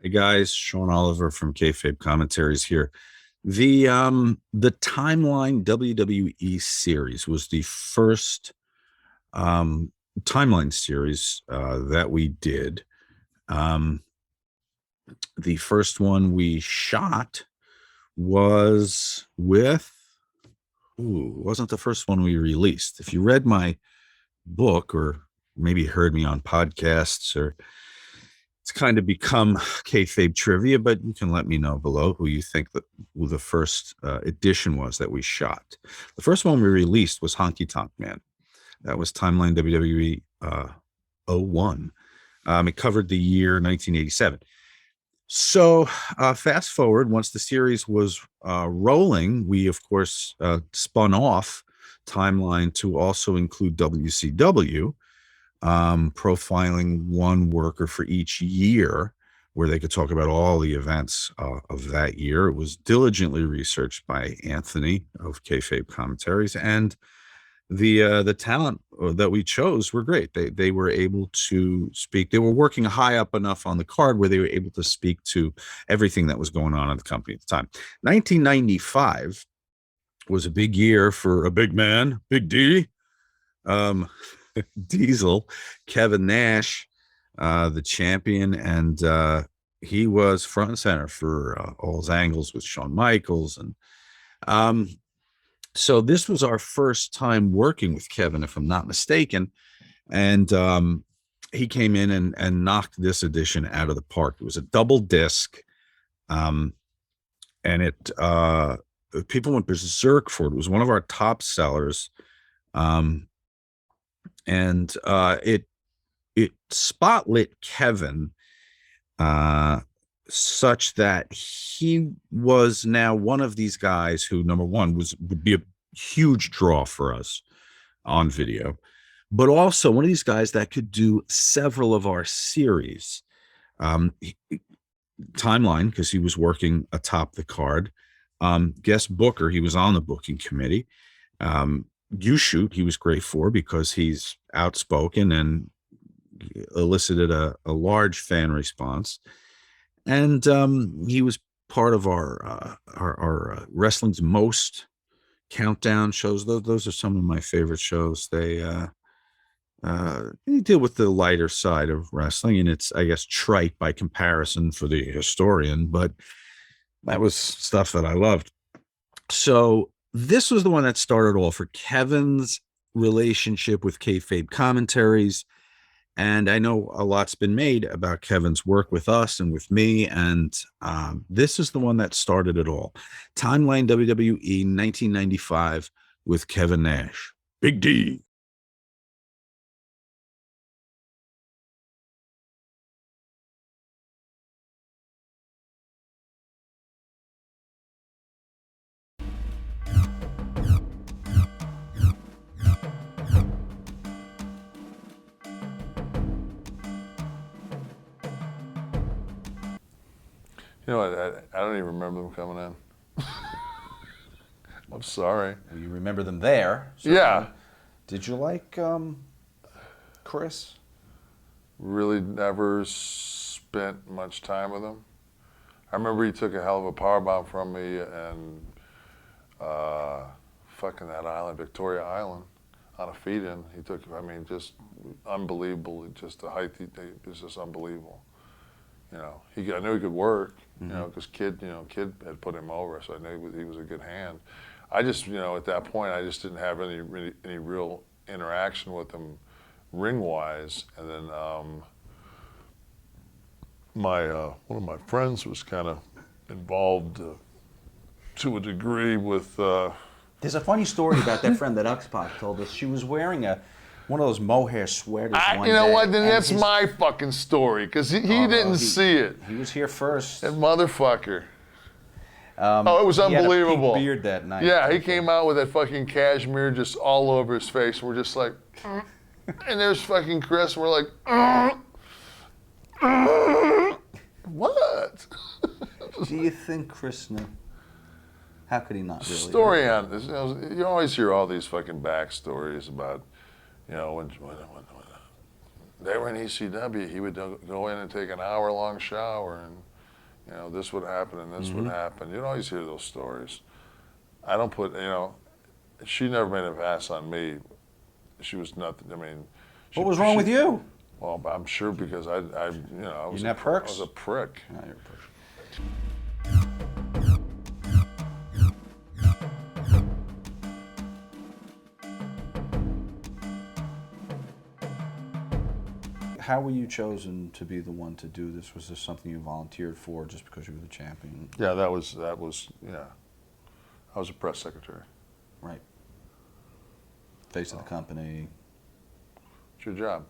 Hey guys, Sean Oliver from Kayfabe Commentaries here. The Timeline WWE series was the first timeline series that we did. Um, the first one we shot was with, wasn't the first one we released. If you read my book or maybe heard me on podcasts, or it's kind of become kayfabe trivia, but you can let me know below who you think that who the first edition was that we shot. The first one we released was Honky Tonk Man. That was Timeline WWE 01. It covered the year 1987. So fast forward, once the series was rolling, we of course spun off Timeline to also include WCW, profiling one worker for each year, where they could talk about all the events of that year. It was diligently researched by Anthony of Kayfabe Commentaries, and the talent that we chose were great. They were able to speak. They were working high up enough on the card where they were able to speak to everything that was going on in the company at the time. 1995 was a big year for a big man, Big D. Diesel, Kevin Nash, the champion, and he was front and center for all his angles with Shawn Michaels. And so this was our first time working with Kevin, if I'm not mistaken. And he came in and knocked this edition out of the park. It was a double disc, and it people went berserk for it. It was one of our top sellers. And it spotlit Kevin such that he was now one of these guys who, number one, would be a huge draw for us on video, but also one of these guys that could do several of our series. Timeline, because he was working atop the card. Guest booker, he was on the booking committee. You Shoot, he was great for, because he's outspoken and elicited a large fan response. And he was part of our Wrestling's Most countdown shows. Those are some of my favorite shows. They deal with the lighter side of wrestling, and it's, I guess, trite by comparison for the historian, but that was stuff that I loved. So this was the one that started all for Kevin's relationship with Kayfabe Commentaries. And I know a lot's been made about Kevin's work with us and with me. And this is the one that started it all. Timeline WWE 1995 with Kevin Nash. Big D. You know what? I don't even remember them coming in. I'm sorry. Well, you remember them there. Certainly. Yeah. Did you like Chris? Really never spent much time with him. I remember he took a hell of a powerbomb from me and fucking that island, Victoria Island, on a feed-in. He took, I mean, just unbelievable. Just the height, it was just unbelievable. You know, I knew he could work, you know, because Kid had put him over, so I knew he was a good hand. I just, you know, at that point, I just didn't have any real interaction with him ring-wise. And then one of my friends was kind of involved to a degree with... There's a funny story about that friend that Uxpac told us. She was wearing one of those mohair sweaters one you know day, what? Then that's my fucking story, because he didn't see it. He was here first. That motherfucker. It was unbelievable. He had a pink beard that night. Yeah, he came out with that fucking cashmere just all over his face. We're just like, and there's fucking Chris. And we're like, what? Do you think Chris knew? How could he not really? Story on this. You always hear all these fucking backstories about, you know, when they were in ECW. He would go in and take an hour-long shower, and you know, this would happen and this would happen. You'd always hear those stories. I don't put, you know, she never made a pass on me. She was nothing. I mean, What was wrong with you? Well, I'm sure because I was didn't have perks? I was a prick. No, you're a prick. How were you chosen to be the one to do this? Was this something you volunteered for just because you were the champion? Yeah, that was yeah. I was a press secretary. Right. Face of the company. It's your job.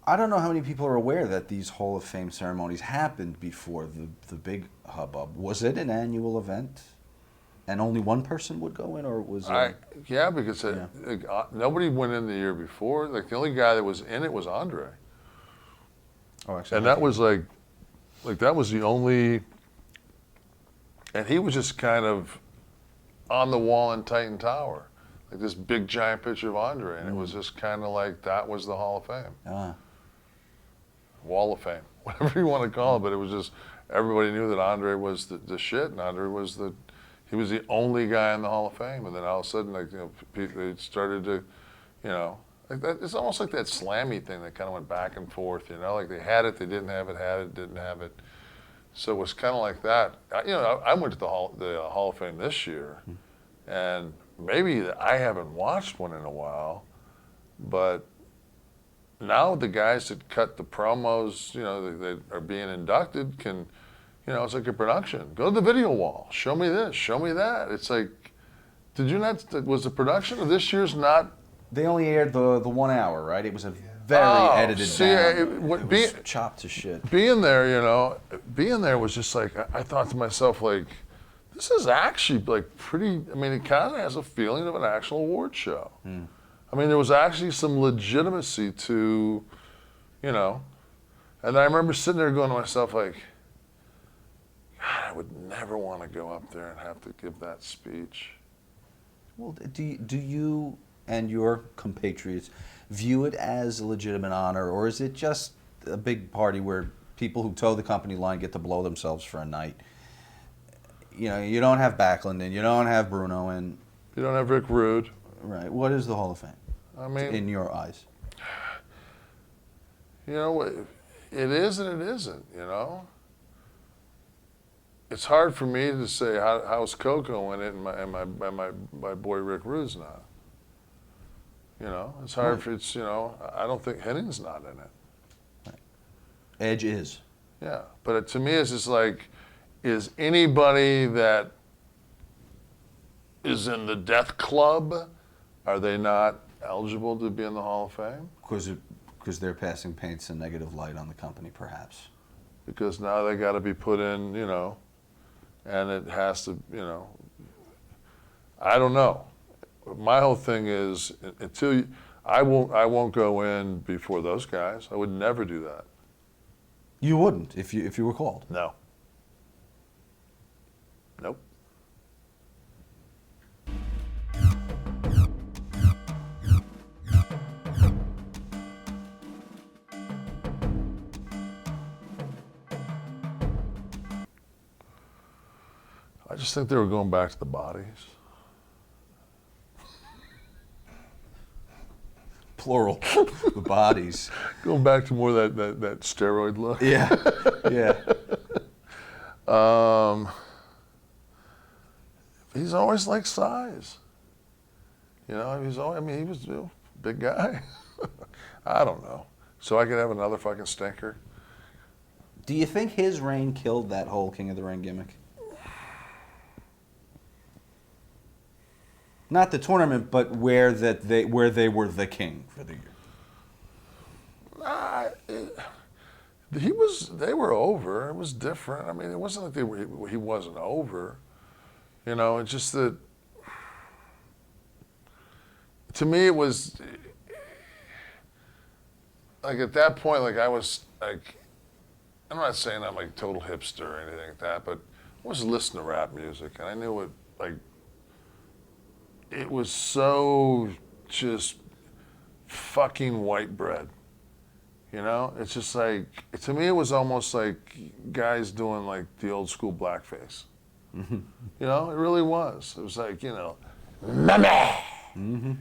I don't know how many people are aware that these Hall of Fame ceremonies happened before the big hubbub. Was it an annual event? And only one person would go in, or was it? Yeah, because nobody went in the year before. Like the only guy that was in it was Andre. Oh, actually. And that was like that was the only, and he was just kind of on the wall in Titan Tower, like this big giant picture of Andre, and it was just kind of like that was the Hall of Fame, Wall of Fame, whatever you want to call it. But it was just everybody knew that Andre was the shit, and Andre was he was the only guy in the Hall of Fame. And then all of a sudden, like they started to, you know. Like that, it's almost like that slammy thing that kind of went back and forth, you know, like they had it, they didn't have it, had it, didn't have it. So it was kind of like that. I went to the Hall of Fame this year, and maybe I haven't watched one in a while, but now the guys that cut the promos, you know, that are being inducted can, you know, it's like a production. Go to the video wall, show me this, show me that. It's like, was the production of this year's not? They only aired the 1 hour, right? It was a very edited down. It was chopped to shit. Being there, you know, was just like, I thought to myself, like, this is actually like pretty, I mean, it kind of has a feeling of an actual award show. I mean, there was actually some legitimacy to, you know, and I remember sitting there going to myself like, God, I would never want to go up there and have to give that speech. Well, do you and your compatriots view it as a legitimate honor, or is it just a big party where people who toe the company line get to blow themselves for a night? You know, you don't have Backlund and you don't have Bruno and you don't have Rick Rude. Right. What is the Hall of Fame? I mean, in your eyes, you know, it is and it isn't. You know, it's hard for me to say how's Coco in it and my boy Rick Rude's not. You know, it's hard for it's, you know, I don't think Henning's not in it. Right. Edge is. Yeah, but to me it's just like, is anybody that is in the Death Club, are they not eligible to be in the Hall of Fame? Because they're passing paints a negative light on the company, perhaps. Because now they got to be put in, you know, and it has to, you know, I don't know. My whole thing is I won't go in before those guys. I would never do that. You wouldn't if you were called. No. Nope. I just think they were going back to the bodies. Plural, the bodies. Going back to more that steroid look. Yeah, yeah. He's always liked size. You know, he was a big guy. I don't know. So I could have another fucking stinker. Do you think his reign killed that whole King of the Ring gimmick? Not the tournament, but where they were the king for the year. They were over. It was different. I mean, it wasn't like he wasn't over. You know, it's just that, to me, it was, like at that point, like I was like, I'm not saying I'm like total hipster or anything like that, but I was listening to rap music and I knew it, like, it was so just fucking white bread. You know, it's just like, to me, it was almost like guys doing like the old school blackface. You know, it really was. It was like, you know, mama. You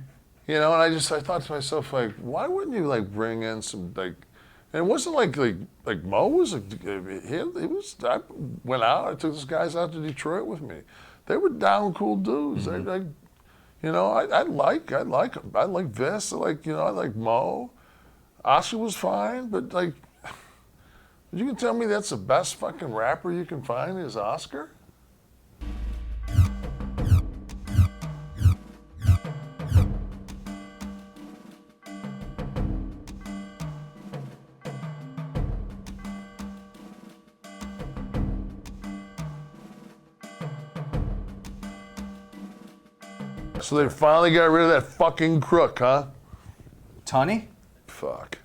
know, and I thought to myself, like, why wouldn't you like bring in some like, and it wasn't like Mo was, I went out, I took those guys out to Detroit with me. They were down cool dudes. You know, I like Vince. I like Mo. Oscar was fine, but like, you can tell me that's the best fucking rapper you can find is Oscar? So they finally got rid of that fucking crook, huh? Tunney? Fuck.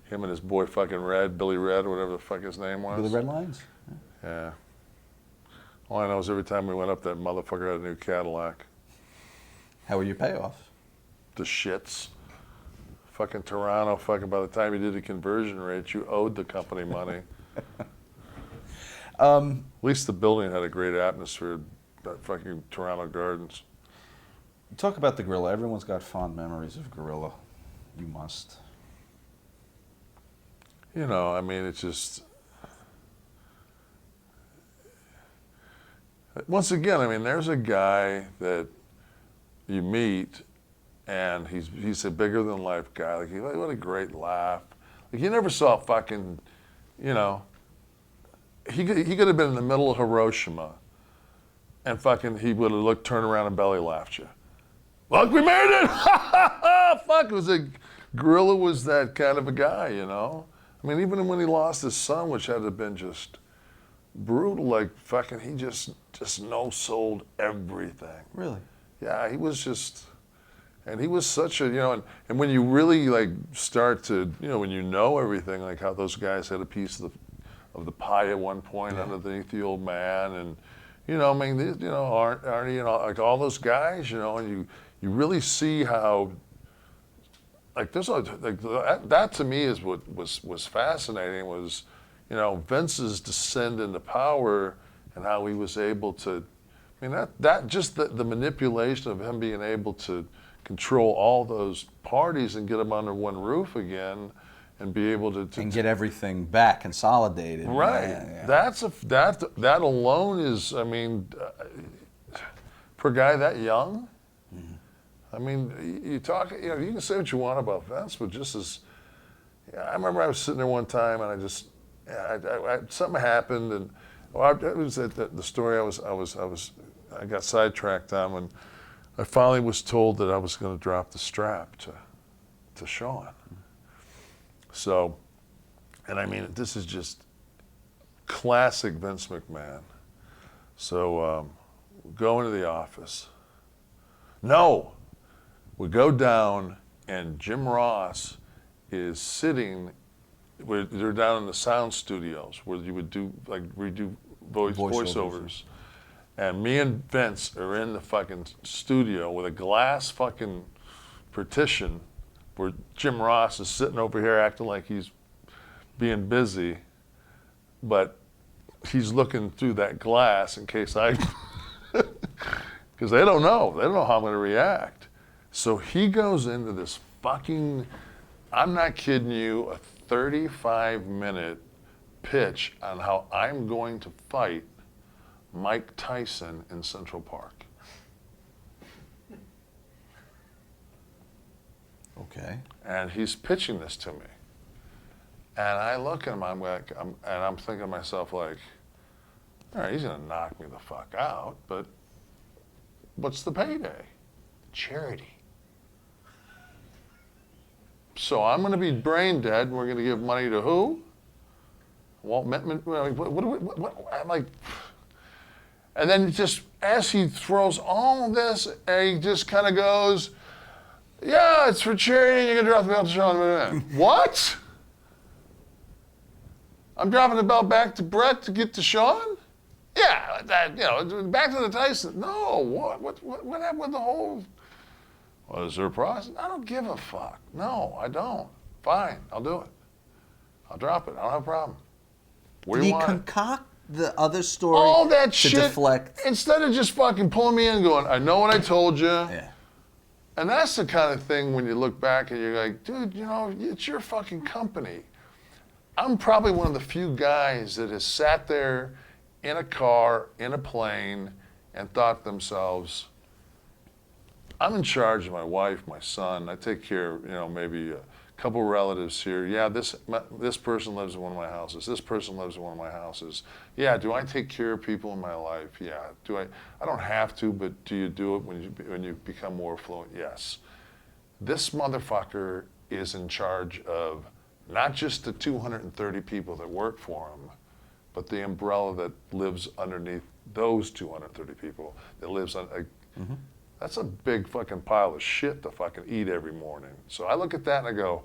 Him and his boy fucking Red, Billy Red, or whatever the fuck his name was. With the Red Lions? Yeah. All I know is every time we went up, that motherfucker had a new Cadillac. How were your payoffs? The shits. Fucking Toronto, fucking by the time you did the conversion rate, you owed the company money. At least the building had a great atmosphere, that fucking Toronto Gardens. Talk about the Gorilla. Everyone's got fond memories of Gorilla. You must. You know, I mean, it's just... Once again, I mean, there's a guy that you meet, and he's a bigger-than-life guy. Like, what a great laugh. Like, you never saw fucking, you know... He could have been in the middle of Hiroshima, and fucking he would have turned around and belly laughed you. Look, we made it! Fuck, it was Gorilla was that kind of a guy, you know? I mean, even when he lost his son, which had to have been just brutal, like fucking, he just no-sold everything. Really? Yeah, he was just, and he was such a, you know, and when you really like start to, you know, when you know everything, like how those guys had a piece of the pie at one point underneath the old man, and, you know, I mean, you know, Arnie and all, like all those guys, you know, and you really see how, like there's like that to me is what was fascinating was, you know, Vince's descent into power and how he was able to, I mean that just the manipulation of him being able to control all those parties and get them under one roof again, and be able to and get everything back consolidated. Right. Yeah. That alone is, I mean, for a guy that young. I mean, you talk, you know, you can say what you want about Vince, but just as, I remember I was sitting there one time and I just, something happened, and it was the story I got sidetracked on when I finally was told that I was going to drop the strap to Shawn. So, and I mean, this is just classic Vince McMahon. So, go into the office. No! We go down, and Jim Ross is sitting, they're down in the sound studios where you would do, like, redo voiceovers. And me and Vince are in the fucking studio with a glass fucking partition where Jim Ross is sitting over here acting like he's being busy, but he's looking through that glass in case because they don't know how I'm going to react. So he goes into this fucking, I'm not kidding you, a 35-minute pitch on how I'm going to fight Mike Tyson in Central Park. Okay. And he's pitching this to me. And I look at him, I'm thinking to myself, like, all right, he's going to knock me the fuck out, but what's the payday? Charity. So I'm going to be brain dead, and we're going to give money to who? Walt Whitman? What? I'm like, and then just as he throws all of this, he just kind of goes, yeah, it's for charity, you're going to drop the belt to Shawn. What? I'm dropping the belt back to Bret to get to Shawn? Yeah, back to the Tyson. No, what happened with the whole, is there a process? I don't give a fuck. No, I don't. Fine, I'll do it. I'll drop it. I don't have a problem. Where Did you he want it? concoct the other story All that to shit deflect? instead of just fucking pulling me in and going, I know what I told you. Yeah. And that's the kind of thing when you look back and you're like, dude, you know, it's your fucking company. I'm probably one of the few guys that has sat there in a car, in a plane, and thought to themselves, I'm in charge of my wife, my son. I take care of, you know, maybe a couple relatives here. Yeah, this person lives in one of my houses. This person lives in one of my houses. Yeah, do I take care of people in my life? Yeah. Do I don't have to, but do you do it when you become more affluent? Yes. This motherfucker is in charge of not just the 230 people that work for him, but the umbrella that lives underneath those 230 people that lives on. That's a big fucking pile of shit to fucking eat every morning. So I look at that and I go,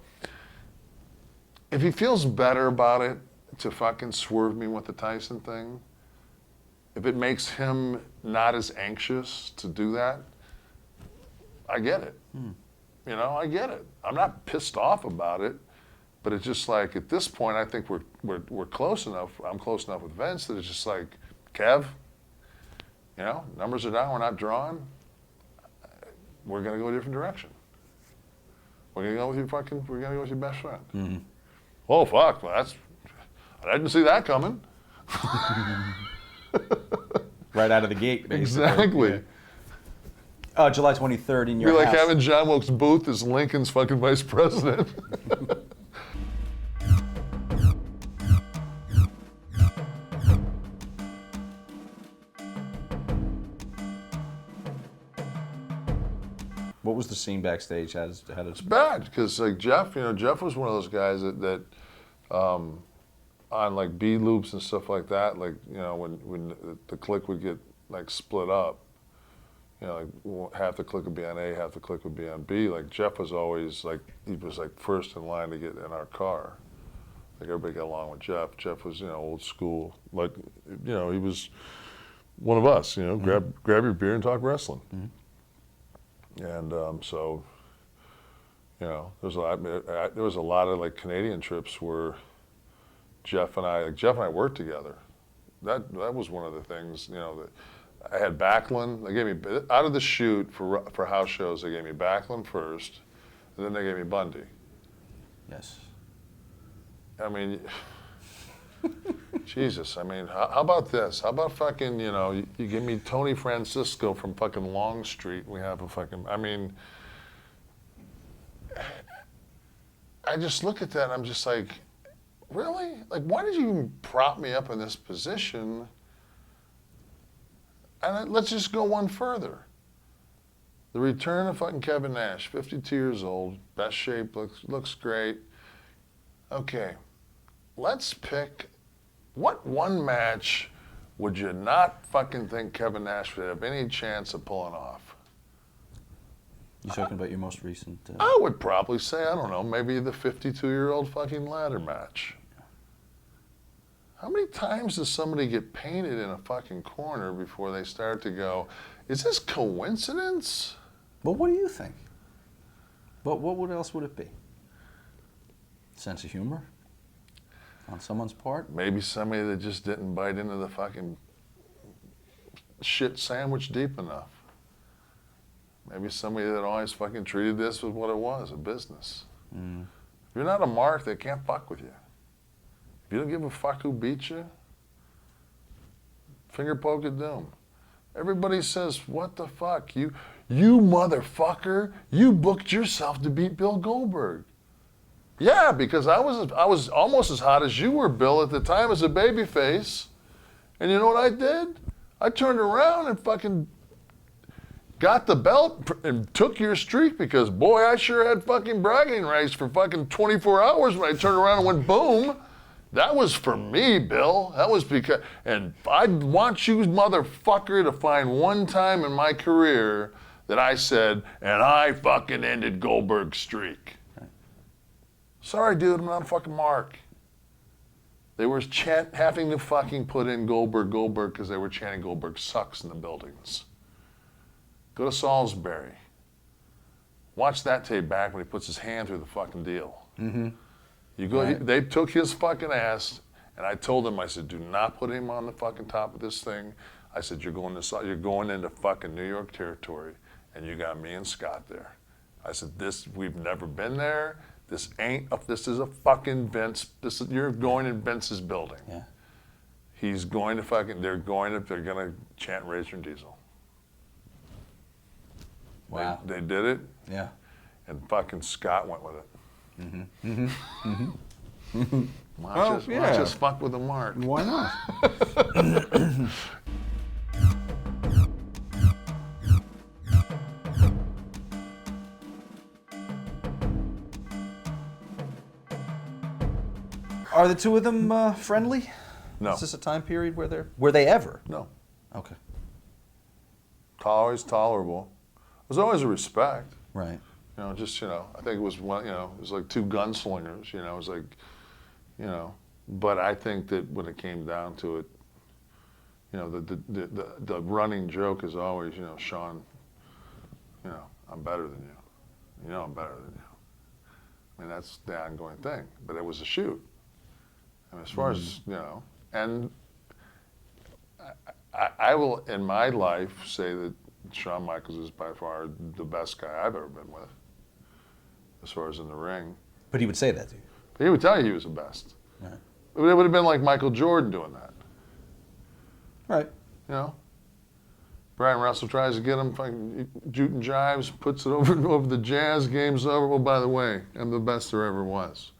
if he feels better about it to fucking swerve me with the Tyson thing, if it makes him not as anxious to do that, I get it. You know, I get it. I'm not pissed off about it, but it's just like at this point, I think we're close enough. I'm close enough with Vince that it's just like, Kev, you know, numbers are down. We're not drawing. We're gonna go a different direction. We're gonna go with your best friend. Oh fuck, well, I didn't see that coming. Right out of the gate, basically. Exactly. Yeah. July 23rd in your Be like house. having John Wilkes Booth as Lincoln's fucking vice president. What was the scene backstage? How did It's bad because like Jeff, you know, Jeff was one of those guys that on like B loops and stuff like that, like, you know, when the clique would get like split up, you know, like half the clique would be on A, half the clique would be on B. Like Jeff was always like, he was like first in line to get in our car. Like everybody got along with Jeff. Jeff was, you know, old school. Like, you know, he was one of us. You know, grab your beer and talk wrestling. And so, you know, there was a lot of like Canadian trips where Jeff and I worked together. That was one of the things, you know, that I had Backlund. They gave me out of the shoot for house shows. They gave me Backlund first, and then they gave me Bundy. Yes. I mean, Jesus. I mean, how about this? How about fucking, you know, you give me Tony Francisco from fucking Long Street. We have a fucking, I mean, I just look at that and I'm just like, really? Like, why did you even prop me up in this position? And let's just go one further. The return of fucking Kevin Nash, 52 years old, best shape, looks great. Okay, let's pick, what one match would you not fucking think Kevin Nash would have any chance of pulling off? You talking about your most recent? I would probably say, I don't know, maybe the 52-year-old fucking ladder match. How many times does somebody get painted in a fucking corner before they start to go, is this coincidence? Well, what do you think? What else would it be? Sense of humor on someone's part? Maybe somebody that just didn't bite into the fucking shit sandwich deep enough. Maybe somebody that always fucking treated this with what it was, a business. If you're not a mark, they can't fuck with you. If you don't give a fuck who beat you, finger poke of doom. Everybody says, what the fuck? You motherfucker, you booked yourself to beat Bill Goldberg. Yeah, because I was almost as hot as you were, Bill, at the time as a babyface. And you know what I did? I turned around and fucking got the belt and took your streak because, boy, I sure had fucking bragging rights for fucking 24 hours when I turned around and went boom. That was for me, Bill. That was because, and I want you, motherfucker, to find one time in my career that I said, and I fucking ended Goldberg's streak. Sorry, dude, I'm not a fucking mark. They were having to fucking put in Goldberg because they were chanting Goldberg sucks in the buildings. Go to Salisbury. Watch that tape back when he puts his hand through the fucking deal. Mm-hmm. You go. Right. They took his fucking ass, and I told him, I said, do not put him on the fucking top of this thing. I said, you're going into fucking New York territory, and you got me and Scott there. I said, we've never been there. This is a fucking Vince. You're going in Vince's building. Yeah. He's going to they're going to chant Razor and Diesel. Wow. They did it, Yeah. and fucking Scott went with it. Mm-hmm. Mm-hmm. Mm-hmm. Why just fuck with the mark? Why not? Are the two of them friendly? No. Is this a time period were they ever? No. Okay. Always tolerable. There's always a respect. Right. I think it was one, it was like two gunslingers, it was like, but I think that when it came down to it, the running joke is always, Shawn, I'm better than you. I'm better than you. I mean, that's the ongoing thing, but it was a shoot. And as far as, and I will, in my life, say that Shawn Michaels is by far the best guy I've ever been with, as far as in the ring. But he would say that to you. But he would tell you he was the best. Right. It would have been like Michael Jordan doing that. Right. Brian Russell tries to get him, fucking Jute and jives, puts it over the Jazz, game's over. Well, by the way, I'm the best there ever was.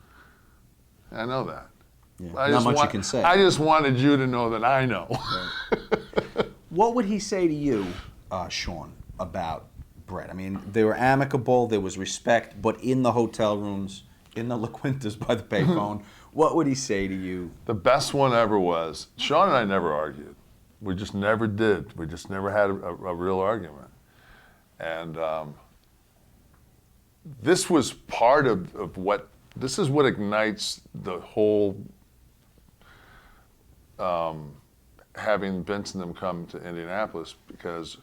I know that. Yeah. Not much you can say. I just wanted you to know that I know. Right. What would he say to you, Shawn, about Bret? I mean, they were amicable, there was respect, but in the hotel rooms, in the La Quintas by the payphone, what would he say to you? The best one ever was, Shawn and I never argued. We just never did. We just never had a real argument. And this was part of what, this is what ignites the whole having Vince and them come to Indianapolis, because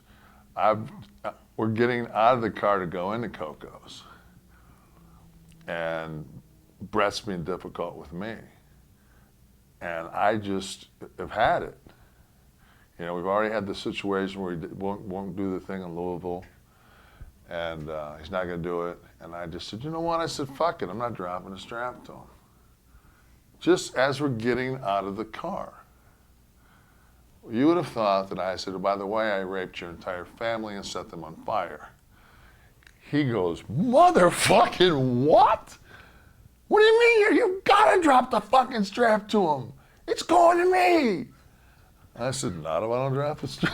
we're getting out of the car to go into Coco's. And Bret's being difficult with me. And I just have had it. We've already had the situation where he won't do the thing in Louisville, and he's not going to do it. And I just said, you know what? I said, fuck it. I'm not dropping a strap to him. Just as we're getting out of the car. You would have thought that I said, oh, by the way, I raped your entire family and set them on fire. He goes, motherfucking what? What do you mean? You gotta drop the fucking strap to him. It's going to me. I said, not if I don't drop the strap.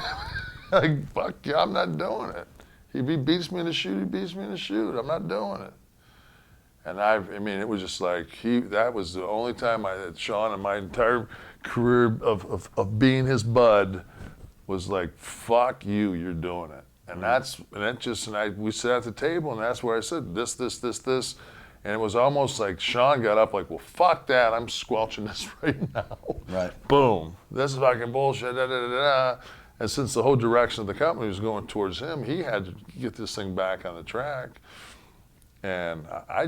Like, fuck yeah, I'm not doing it. If he beats me in the shoot, he beats me in the shoot. I'm not doing it. And I mean, it was just like, that was the only time I had Shawn in my entire career of being his bud was like, fuck you, you're doing it. And we sat at the table, and that's where I said, this. And it was almost like Shawn got up like, well, fuck that, I'm squelching this right now. Right. Boom. This is fucking bullshit, da, da, da, da. And since the whole direction of the company was going towards him, he had to get this thing back on the track. And I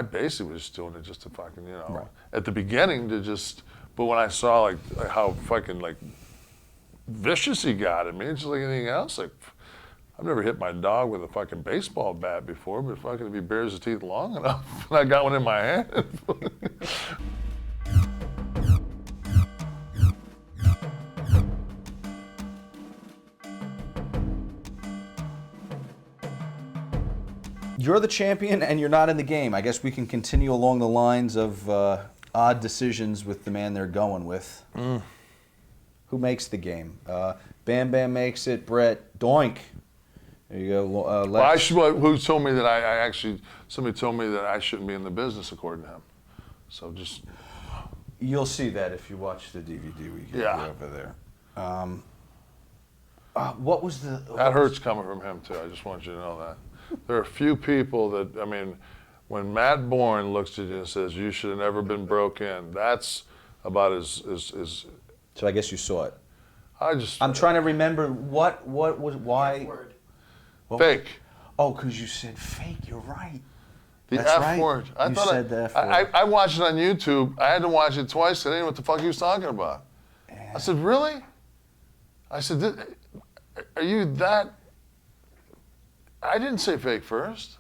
basically was just doing it just to fucking, Right. at the beginning but when I saw like how fucking like vicious he got at me, it's just like anything else, like, I've never hit my dog with a fucking baseball bat before, but fucking if he bares his teeth long enough, I got one in my hand. You're the champion and you're not in the game. I guess we can continue along the lines of odd decisions with the man they're going with. Who makes the game? Bam Bam makes it, Bret, doink. There you go. Who told me that somebody told me that I shouldn't be in the business according to him. So just. You'll see that if you watch the DVD we get over there. What was the... That hurts coming from him too, I just want you to know that. There are a few people that, I mean, when Matt Bourne looks at you and says, you should have never been broke in, that's about as So I guess you saw it. I'm trying to remember what was, why... Fake. Oh, because you said fake, you're right. The That's F right. word. You said the F word. I watched it on YouTube. I had to watch it twice. I didn't know what the fuck he was talking about. Yeah. I said, really? I said, are you that? I didn't say fake first.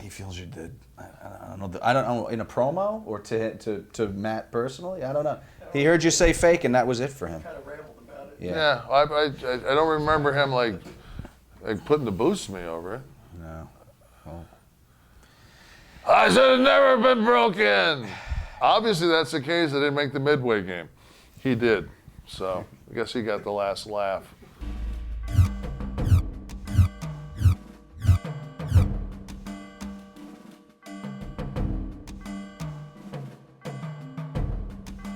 He feels you did. I don't know. I don't know, in a promo or to Matt personally. I don't know. He heard you say fake, and that was it for him. Kind of rambled about it. Yeah, I don't remember him like putting the boost to me over it. No. Well, I should have never been broken. Obviously, that's the case. I didn't make the Midway game. He did. So I guess he got the last laugh.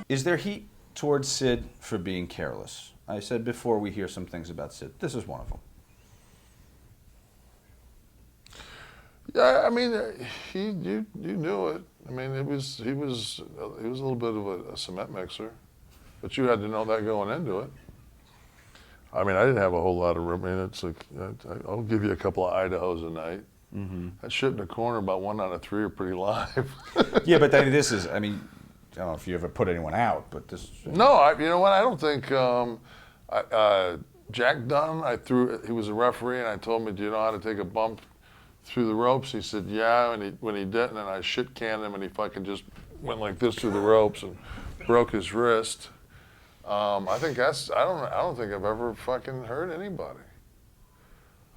is there heat towards Sid for being careless? I said before we hear some things about Sid. This is one of them. Yeah, I mean, you knew it. I mean, he was a little bit of a cement mixer, but you had to know that going into it. I mean, I didn't have a whole lot of room. I mean, it's like I'll give you a couple of Idahos a night. Mm-hmm. That shit in the corner, about 1 out of 3 are pretty live. Yeah, but this is. I mean, I don't know if you ever put anyone out, but this. No, you know what? I don't think. Jack Dunn, he was a referee, and I told him, "Do you know how to take a bump through the ropes?" He said, "Yeah." And when he didn't, and I shit canned him, and he fucking just went like this through the ropes and broke his wrist. I think that's. I don't think I've ever fucking hurt anybody.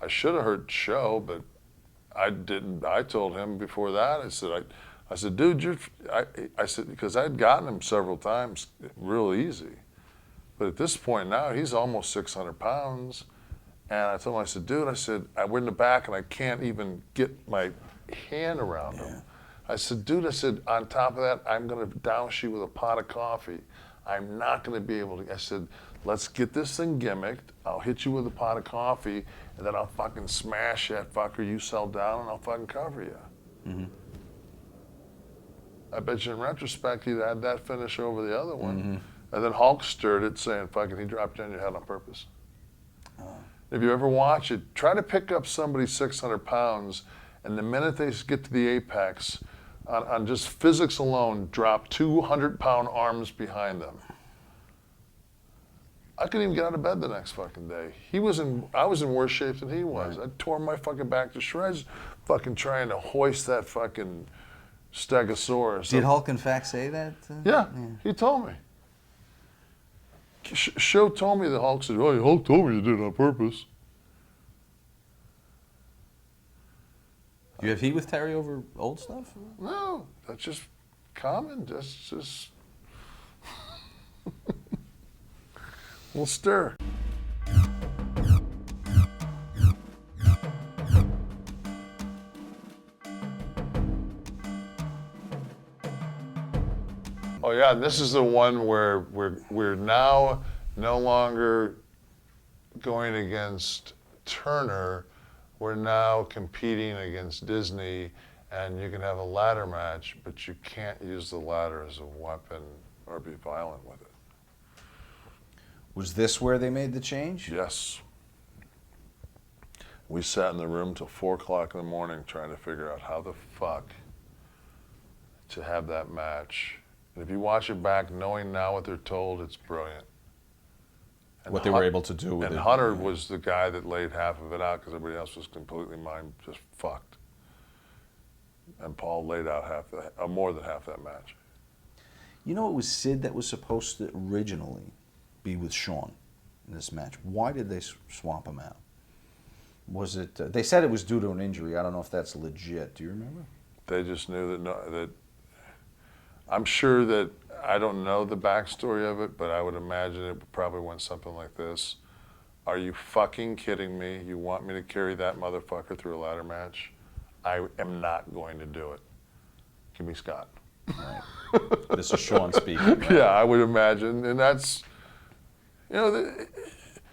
I should have hurt Show, but I didn't. I told him before that. I said, dude, I said, because I'd gotten him several times real easy. But at this point now, he's almost 600 pounds. And I told him, I said, dude, we're in the back and I can't even get my hand around him. I said, dude, on top of that, I'm going to douse you with a pot of coffee. I'm not going to be able to. I said, let's get this thing gimmicked. I'll hit you with a pot of coffee, and then I'll fucking smash that fucker. You sell down, and I'll fucking cover you. Mm-hmm. I bet you in retrospect he'd had that finish over the other one. Mm-hmm. And then Hulk stirred it, saying, fucking, he dropped you on your head on purpose. Oh. If you ever watch it, try to pick up somebody 600 pounds, and the minute they get to the apex, on just physics alone, drop 200-pound arms behind them. I couldn't even get out of bed the next fucking day. I was in worse shape than he was. Right. I tore my fucking back to shreds, fucking trying to hoist that fucking Stegosaurus. Did Hulk in fact say that? Yeah, he told me. Show told me that Hulk said, "Oh, Hulk told me you did it on purpose." You have heat with Terry over old stuff? No, that's just common. That's just we'll stir. Oh yeah, and this is the one where we're now no longer going against Turner. We're now competing against Disney, and you can have a ladder match, but you can't use the ladder as a weapon or be violent with it. Was this where they made the change? Yes. We sat in the room till 4 o'clock in the morning trying to figure out how the fuck to have that match. And if you watch it back, knowing now what they're told, it's brilliant. And what they were able to do with it. And Hunter was the guy that laid half of it out because everybody else was completely just fucked. And Paul laid out more than half that match. You know, it was Sid that was supposed to originally be with Shawn in this match. Why did they swap him out? Was it? They said it was due to an injury. I don't know if that's legit. Do you remember? They just knew that. I'm sure that. I don't know the backstory of it, but I would imagine it probably went something like this. Are you fucking kidding me? You want me to carry that motherfucker through a ladder match? I am not going to do it. Give me Scott. Right. This is Shawn speaking. Right? Yeah, I would imagine. And that's, you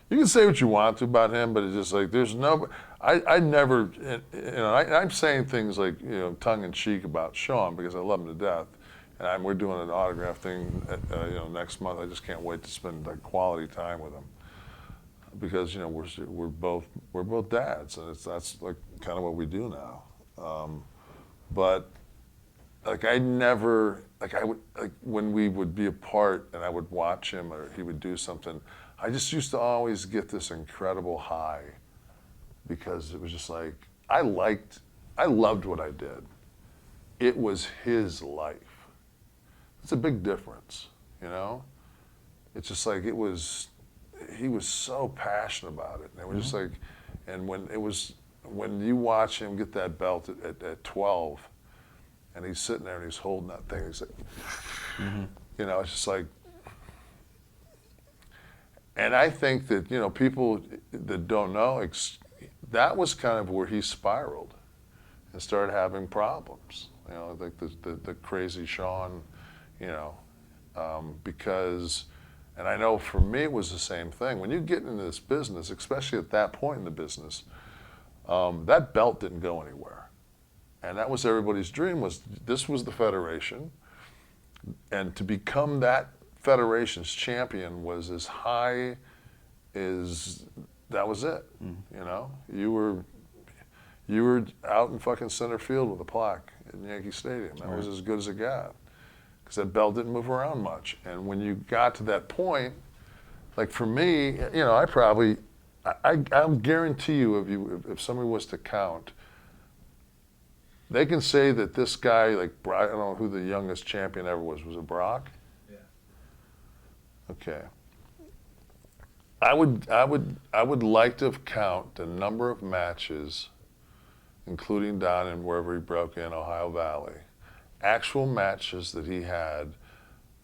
can say what you want to about him, but it's just like, there's no, I never, I'm saying things like, tongue in cheek about Shawn because I love him to death. And we're doing an autograph thing, next month. I just can't wait to spend like quality time with him, because we're both dads, and that's like kind of what we do now. But like I never, like I would, like when we would be apart and I would watch him or he would do something, I just used to always get this incredible high because it was just like, I loved what I did. It was his life. It's a big difference, you know? It's just like he was so passionate about it. And it was just like, and when you watch him get that belt at 12, and he's sitting there and he's holding that thing, he's like, you know, it's just like, and I think that, you know, people that don't know, that was kind of where he spiraled and started having problems, you know, like the crazy Shawn, you know, because, and I know for me it was the same thing. When you get into this business, especially at that point in the business, that belt didn't go anywhere. And that was everybody's dream, was this was the federation. And to become that federation's champion was as high as, that was it, you know? You were out in fucking center field with a plaque in Yankee Stadium. That was as good as it got. Because that belt didn't move around much. And when you got to that point, like for me, you know, I'll guarantee you, if somebody was to count, they can say that this guy, like, I don't know who the youngest champion ever was. Was it Brock? Yeah. Okay. I would like to have count the number of matches, including down in wherever he broke in Ohio Valley, actual matches that he had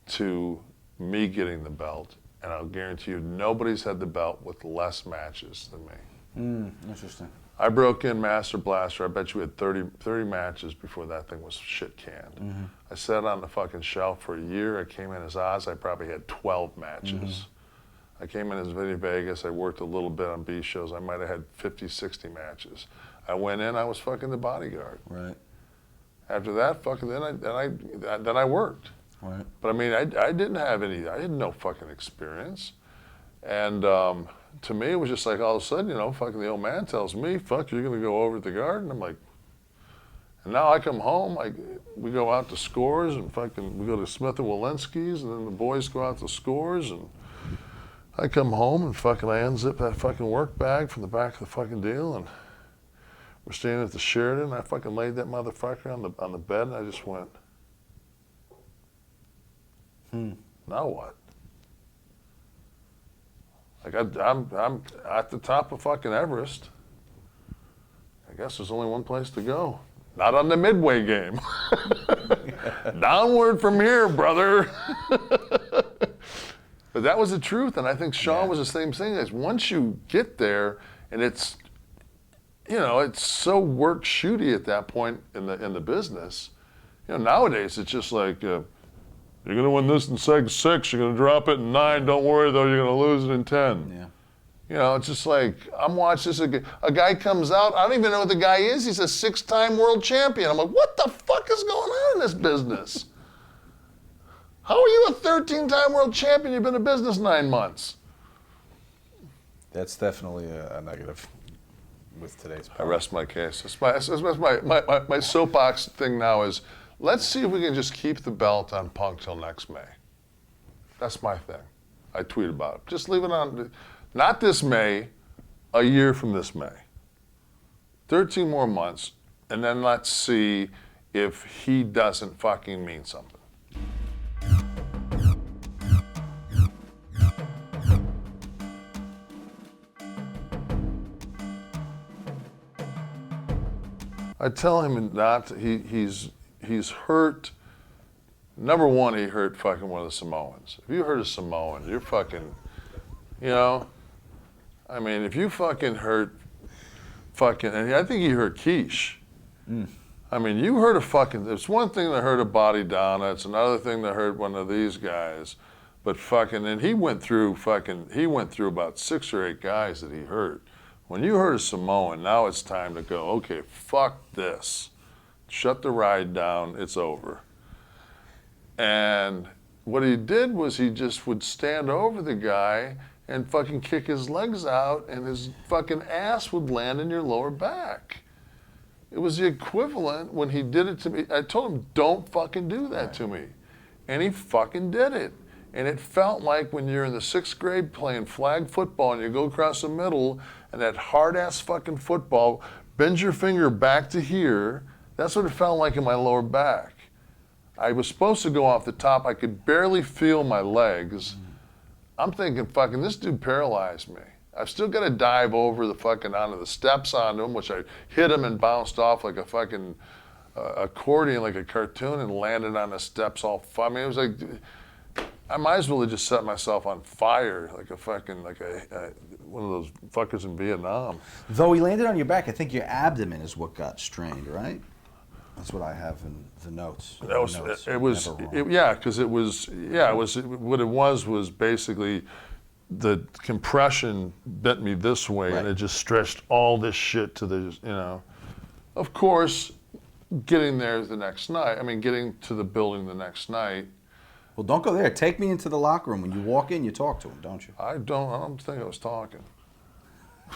to me getting the belt, and I'll guarantee you nobody's had the belt with less matches than me. Interesting. I broke in Master Blaster. I bet you we had 30 matches before that thing was shit canned. I sat on the fucking shelf for a year. I came in as Oz. I probably had 12 matches. I came in as Vinny Vegas. I worked a little bit on B shows. I might have had 50, 60 matches. I went in. I was fucking the bodyguard. Right. After that, fucking then I worked. Right. But I mean, I didn't have any. I had no fucking experience, and. To me, it was just like all of a sudden, you know, fucking the old man tells me, fuck, you're going to go over to the garden. I'm like, and now I come home, we go out to Scores and fucking, we go to Smith and Walensky's, and then the boys go out to Scores, and I come home and fucking I unzip that fucking work bag from the back of the fucking deal, and we're standing at the Sheridan, and I fucking laid that motherfucker on the bed, and I just went, now what? Like I'm at the top of fucking Everest. I guess there's only one place to go. Not on the midway game. Downward from here, brother. But that was the truth, and I think Shawn was the same thing. Is once you get there, and it's, you know, it's so work shooty at that point in the business. You know, nowadays it's just like. You're going to win this in seg 6, you're going to drop it in 9, don't worry though, you're going to lose it in 10. Yeah. You know, it's just like, I'm watching this, a guy comes out, I don't even know what the guy is, he's a 6-time world champion. I'm like, what the fuck is going on in this business? How are you a 13-time world champion, you've been in business 9 months? That's definitely a negative with today's I rest my case. That's my soapbox thing now is, let's see if we can just keep the belt on Punk till next May. That's my thing. I tweet about it. Just leave it on, not this May, a year from this May. 13 more months, and then let's see if he doesn't fucking mean something. I tell him not to, he's hurt. Number one, he hurt fucking one of the Samoans. If you hurt a Samoan, you're fucking, you know, I mean, if you fucking hurt fucking, and I think he hurt Quiche. I mean, you hurt a fucking, it's one thing to hurt a body down, it's another thing to hurt one of these guys, but fucking, and he went through about 6 or 8 guys that he hurt. When you hurt a Samoan, now it's time to go, okay, fuck this. Shut the ride down, it's over. And what he did was he just would stand over the guy and fucking kick his legs out and his fucking ass would land in your lower back. It was the equivalent when he did it to me. I told him, don't fucking do that to me. And he fucking did it. And it felt like when you're in the 6th grade playing flag football and you go across the middle and that hard-ass fucking football bends your finger back to here. That's what it felt like in my lower back. I was supposed to go off the top. I could barely feel my legs. I'm thinking, fucking, this dude paralyzed me. I've still got to dive over the fucking onto the steps onto him, which I hit him and bounced off like a fucking accordion, like a cartoon, and landed on the steps all. I mean, it was like I might as well have just set myself on fire, like a fucking one of those fuckers in Vietnam. Though he landed on your back, I think your abdomen is what got strained, right? That's what I have in the notes. That was because it was what it was basically. The compression bent me this way, and it just stretched all this shit to the, Of course, getting there the next night, getting to the building the next night. Well, don't go there. Take me into the locker room. When you walk in, you talk to him, don't you? I don't think I was talking. I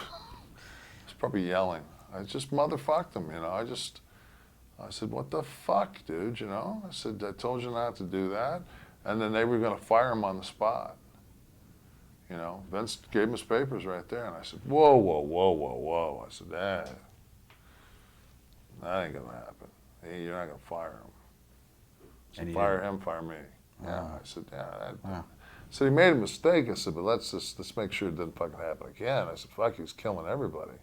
was probably yelling. I just motherfucked him, I said, what the fuck, dude, I said, I told you not to do that. And then they were going to fire him on the spot. Vince gave him his papers right there, and I said, whoa, whoa, whoa, whoa, whoa. I said, that ain't gonna happen. You're not gonna fire him. I said, fire him, fire me. Yeah, I said, I said, he made a mistake. I said, but let's make sure it doesn't fucking happen again. I said, fuck, he's killing everybody.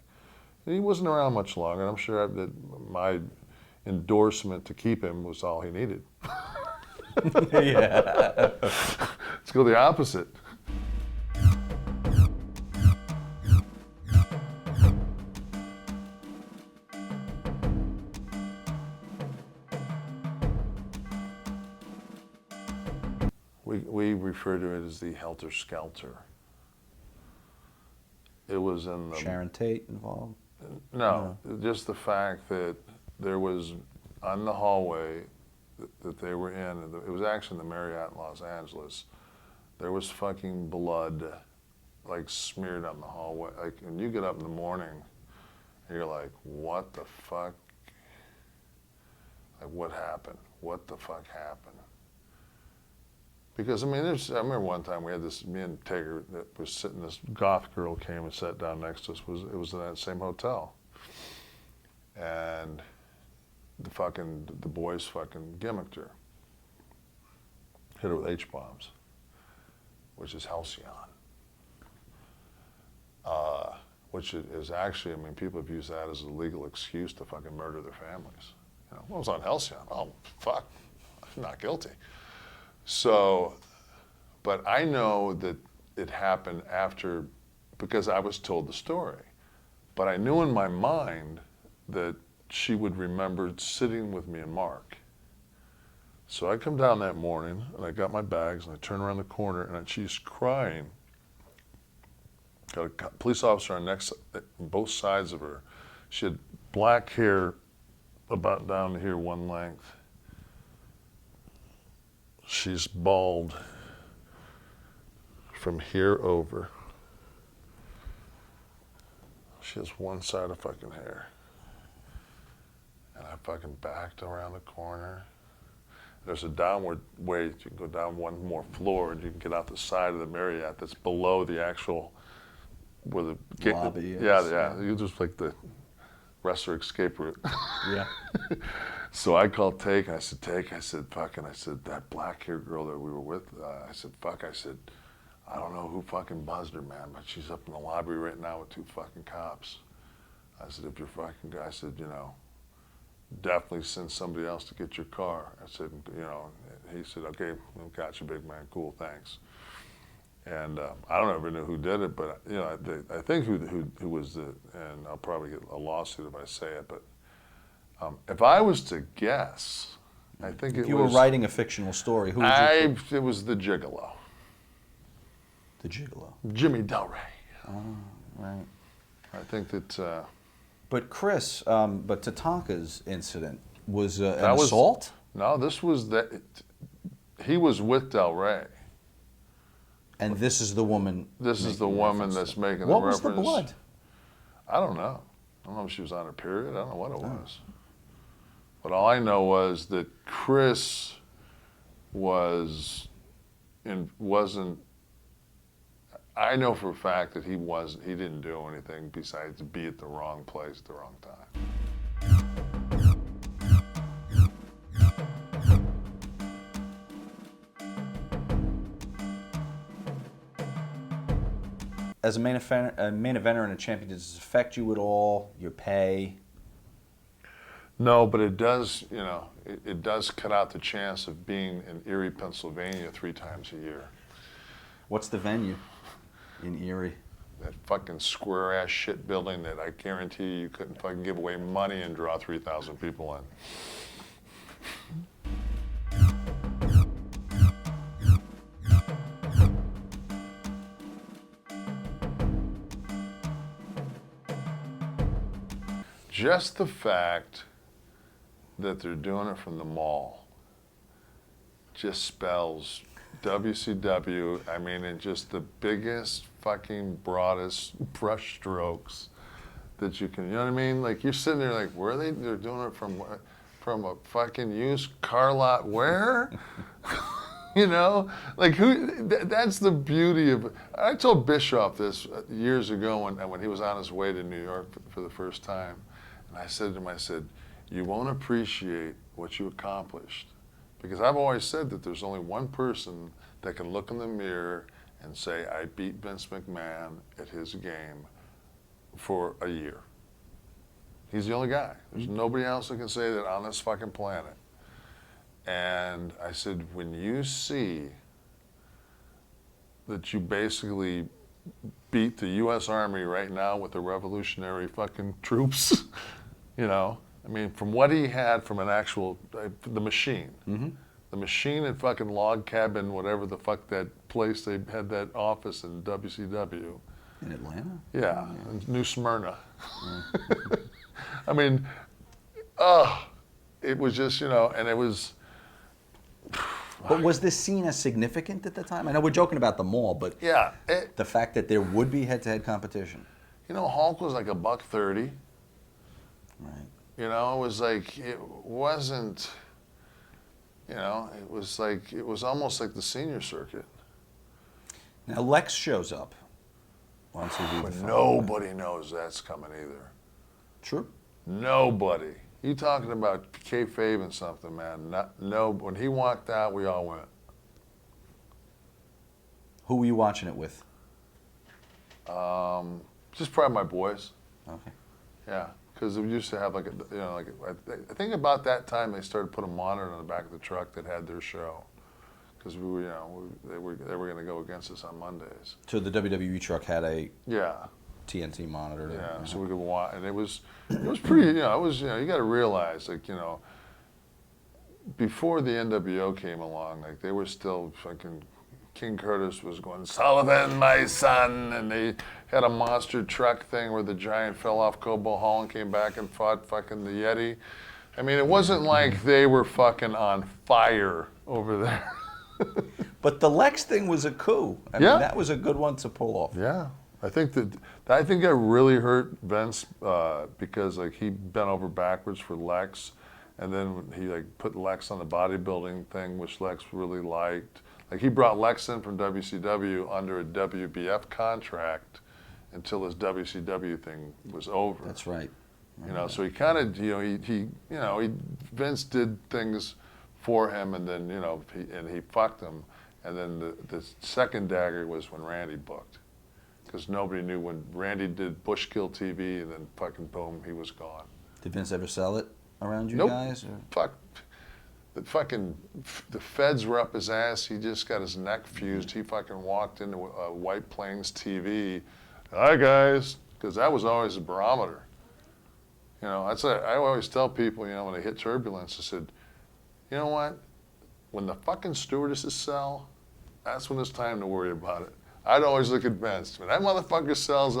And he wasn't around much longer, and I'm sure that my endorsement to keep him was all he needed. Yeah. Let's go the opposite. We refer to it as the Helter Skelter. It was in the... Sharon Tate involved? No, just the fact that there was, on the hallway that they were in, it was actually in the Marriott in Los Angeles, there was fucking blood, like, smeared on the hallway. Like, when you get up in the morning, and you're like, what the fuck? Like, what happened? What the fuck happened? Because, I remember one time we had me and Tager that was sitting, this goth girl came and sat down next to us. It was in that same hotel. And the boys fucking gimmicked her. Hit her with H-bombs, which is halcyon. Which is actually, people have used that as a legal excuse to fucking murder their families. Well, it was on halcyon. Oh, fuck, I'm not guilty. So, but I know that it happened after, because I was told the story. But I knew in my mind that she would remember sitting with me and Mark. So I come down that morning, and I got my bags, and I turn around the corner, and she's crying. Got a police officer on both sides of her. She had black hair about down to here, one length. She's bald from here over. She has one side of fucking hair. And I fucking backed around the corner. There's a downward way. You can go down one more floor and you can get out the side of the Marriott that's below the actual, where the lobby is. Yeah. You just like the wrestler escape route. Yeah. So I called Take, and I said, that black-haired girl that we were with, I said, I don't know who fucking buzzed her, man, but she's up in the lobby right now with 2 fucking cops. I said, if you're fucking, I said, definitely send somebody else to get your car. I said, he said, okay, got you, big man, cool, thanks. And I don't ever know who did it, but I think who was and I'll probably get a lawsuit if I say it, but if I was to guess, I think it was... You were writing a fictional story. Who would it was the Gigolo. The Gigolo. Jimmy Del Rey. Oh, right. I think that... But Chris, but Tatanka's incident was an assault? No, this was that... He was with Del Rey. And this is the woman... This is the woman that's making the reference. What was the blood? I don't know. I don't know if she was on her period. I don't know what it was. But all I know was that Chris wasn't. I know for a fact that he didn't do anything besides be at the wrong place at the wrong time. As a main eventer and a champion, does this affect you at all? Your pay? No, but it does, you know, it does cut out the chance of being in Erie, Pennsylvania 3 times a year. What's the venue in Erie? That fucking square-ass shit building that I guarantee you couldn't fucking give away money and draw 3,000 people in. Just the fact that they're doing it from the mall just spells WCW, I mean, in just the biggest, fucking, broadest brush strokes that you can, you know what I mean? Like, you're sitting there like, where are they? They're doing it from a fucking used car lot where? You know? Like, that's the beauty of it. I told Bischoff this years ago when he was on his way to New York for the first time. And I said to him, I said, you won't appreciate what you accomplished. Because I've always said that there's only one person that can look in the mirror and say, I beat Vince McMahon at his game for a year. He's the only guy. There's nobody else that can say that on this fucking planet. And I said, when you see that you basically beat the U.S. Army right now with the revolutionary fucking troops, you know, I mean, from what he had from an actual, the machine. Mm-hmm. The machine at fucking Log Cabin, whatever the fuck that place, they had that office in WCW. In Atlanta? Yeah, in New Smyrna. Yeah. I mean, it was just, you know, and it was... But was this scene as significant at the time? I know we're joking about the mall, but yeah, the fact that there would be head-to-head competition. You know, Hulk was like $130. Right. You know, it was like, it wasn't, you know, it was like, it was almost like the senior circuit. Now Lex shows up on TV. But nobody knows that's coming either. True. Nobody. You talking about kayfabe and something, man. No, when he walked out, we all went. Who were you watching it with? Just probably my boys. Okay. Yeah, because we used to have like, you know, like I think about that time they started putting a monitor on the back of the truck that had their show, because we were, you know, they were going to go against us on Mondays. So the WWE truck had a Yeah. TNT monitor. Yeah, so we could watch, and it was pretty, you know, it was, you know, you got to realize, like, you know, before the NWO came along, like, they were still fucking, King Curtis was going, Sullivan, my son, and they had a monster truck thing where the giant fell off Cobo Hall and came back and fought fucking the Yeti. I mean, it wasn't like they were fucking on fire over there. But the Lex thing was a coup. I mean, that was a good one to pull off. Yeah. I think that really hurt Vince because like he bent over backwards for Lex, and then he like put Lex on the bodybuilding thing, which Lex really liked. Like he brought Lex in from WCW under a WBF contract until his WCW thing was over. That's right. You know, so he kind of, you know, Vince did things for him, and then, you know, he fucked him, and then the second dagger was when Randy booked. Because nobody knew when Randy did Bushkill TV, and then fucking boom, he was gone. Did Vince ever sell it around you Nope. guys? Or? Fuck. The feds were up his ass. He just got his neck fused. He fucking walked into White Plains TV. Hi, guys. Because that was always a barometer. You know, I always tell people, you know, when they hit turbulence, I said, you know what? When the fucking stewardesses sell, that's when it's time to worry about it. I'd always look at Vince. When that motherfucker sells,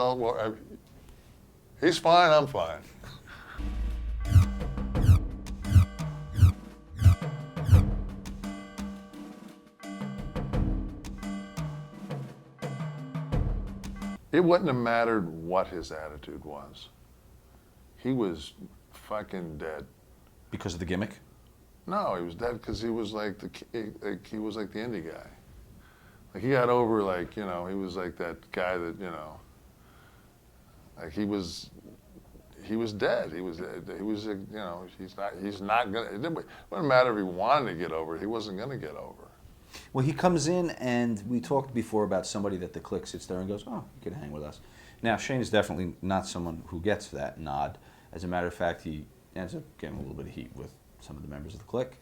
he's fine, I'm fine. It wouldn't have mattered what his attitude was. he was fucking dead. Because of the gimmick? No, he was dead because he was like he was like the indie guy. Like he got over like, you know, he was like that guy that, you know, like he was dead. He was you know, he's not gonna, it wouldn't matter if he wanted to get over it, he wasn't gonna get over it. Well, he comes in, and we talked before about somebody that the clique sits there and goes, oh, you can hang with us. Now, Shane is definitely not someone who gets that nod. As a matter of fact, he ends up getting a little bit of heat with some of the members of the clique.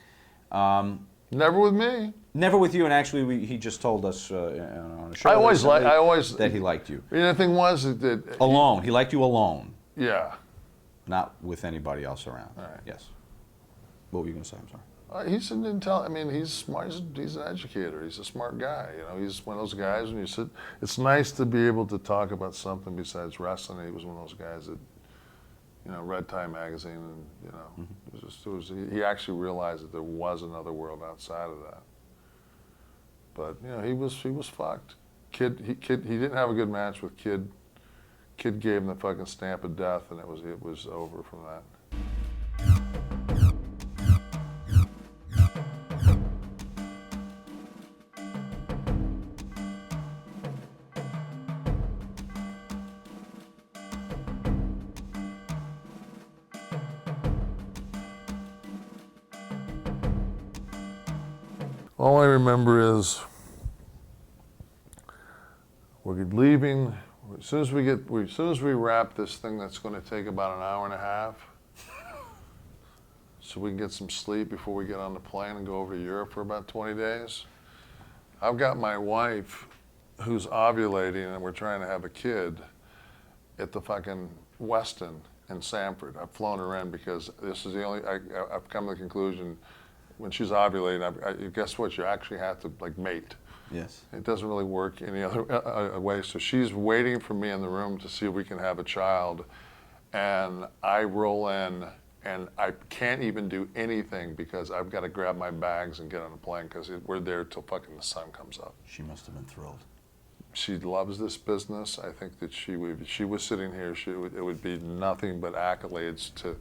Never with me. Never with you, and actually, he just told us on a show I always that he liked you. The thing was that Alone. He liked you alone, yeah. not with anybody else around. All right. Yes. What were you going to say? I'm sorry. He's an I mean, he's smart. He's an educator. He's a smart guy. You know, he's one of those guys when you sit. It's nice to be able to talk about something besides wrestling. He was one of those guys that, you know, read Time magazine, and you know, he actually realized that there was another world outside of that. But you know, he was fucked. He didn't have a good match with Kid. Kid gave him the fucking stamp of death, and it was over from that. All I remember is we're leaving. As soon as we wrap this thing, that's going to take about an hour and a half, so we can get some sleep before we get on the plane and go over to Europe for about 20 days. I've got my wife, who's ovulating, and we're trying to have a kid at the fucking Westin in Sanford. I've flown her in because this is the only. I've come to the conclusion. When she's ovulating, guess what? You actually have to like mate. Yes. It doesn't really work any other way. So she's waiting for me in the room to see if we can have a child, and I roll in, and I can't even do anything because I've got to grab my bags and get on a plane because we're there till fucking the sun comes up. She must have been thrilled. She loves this business. I think that if she was sitting here, it would be nothing but accolades to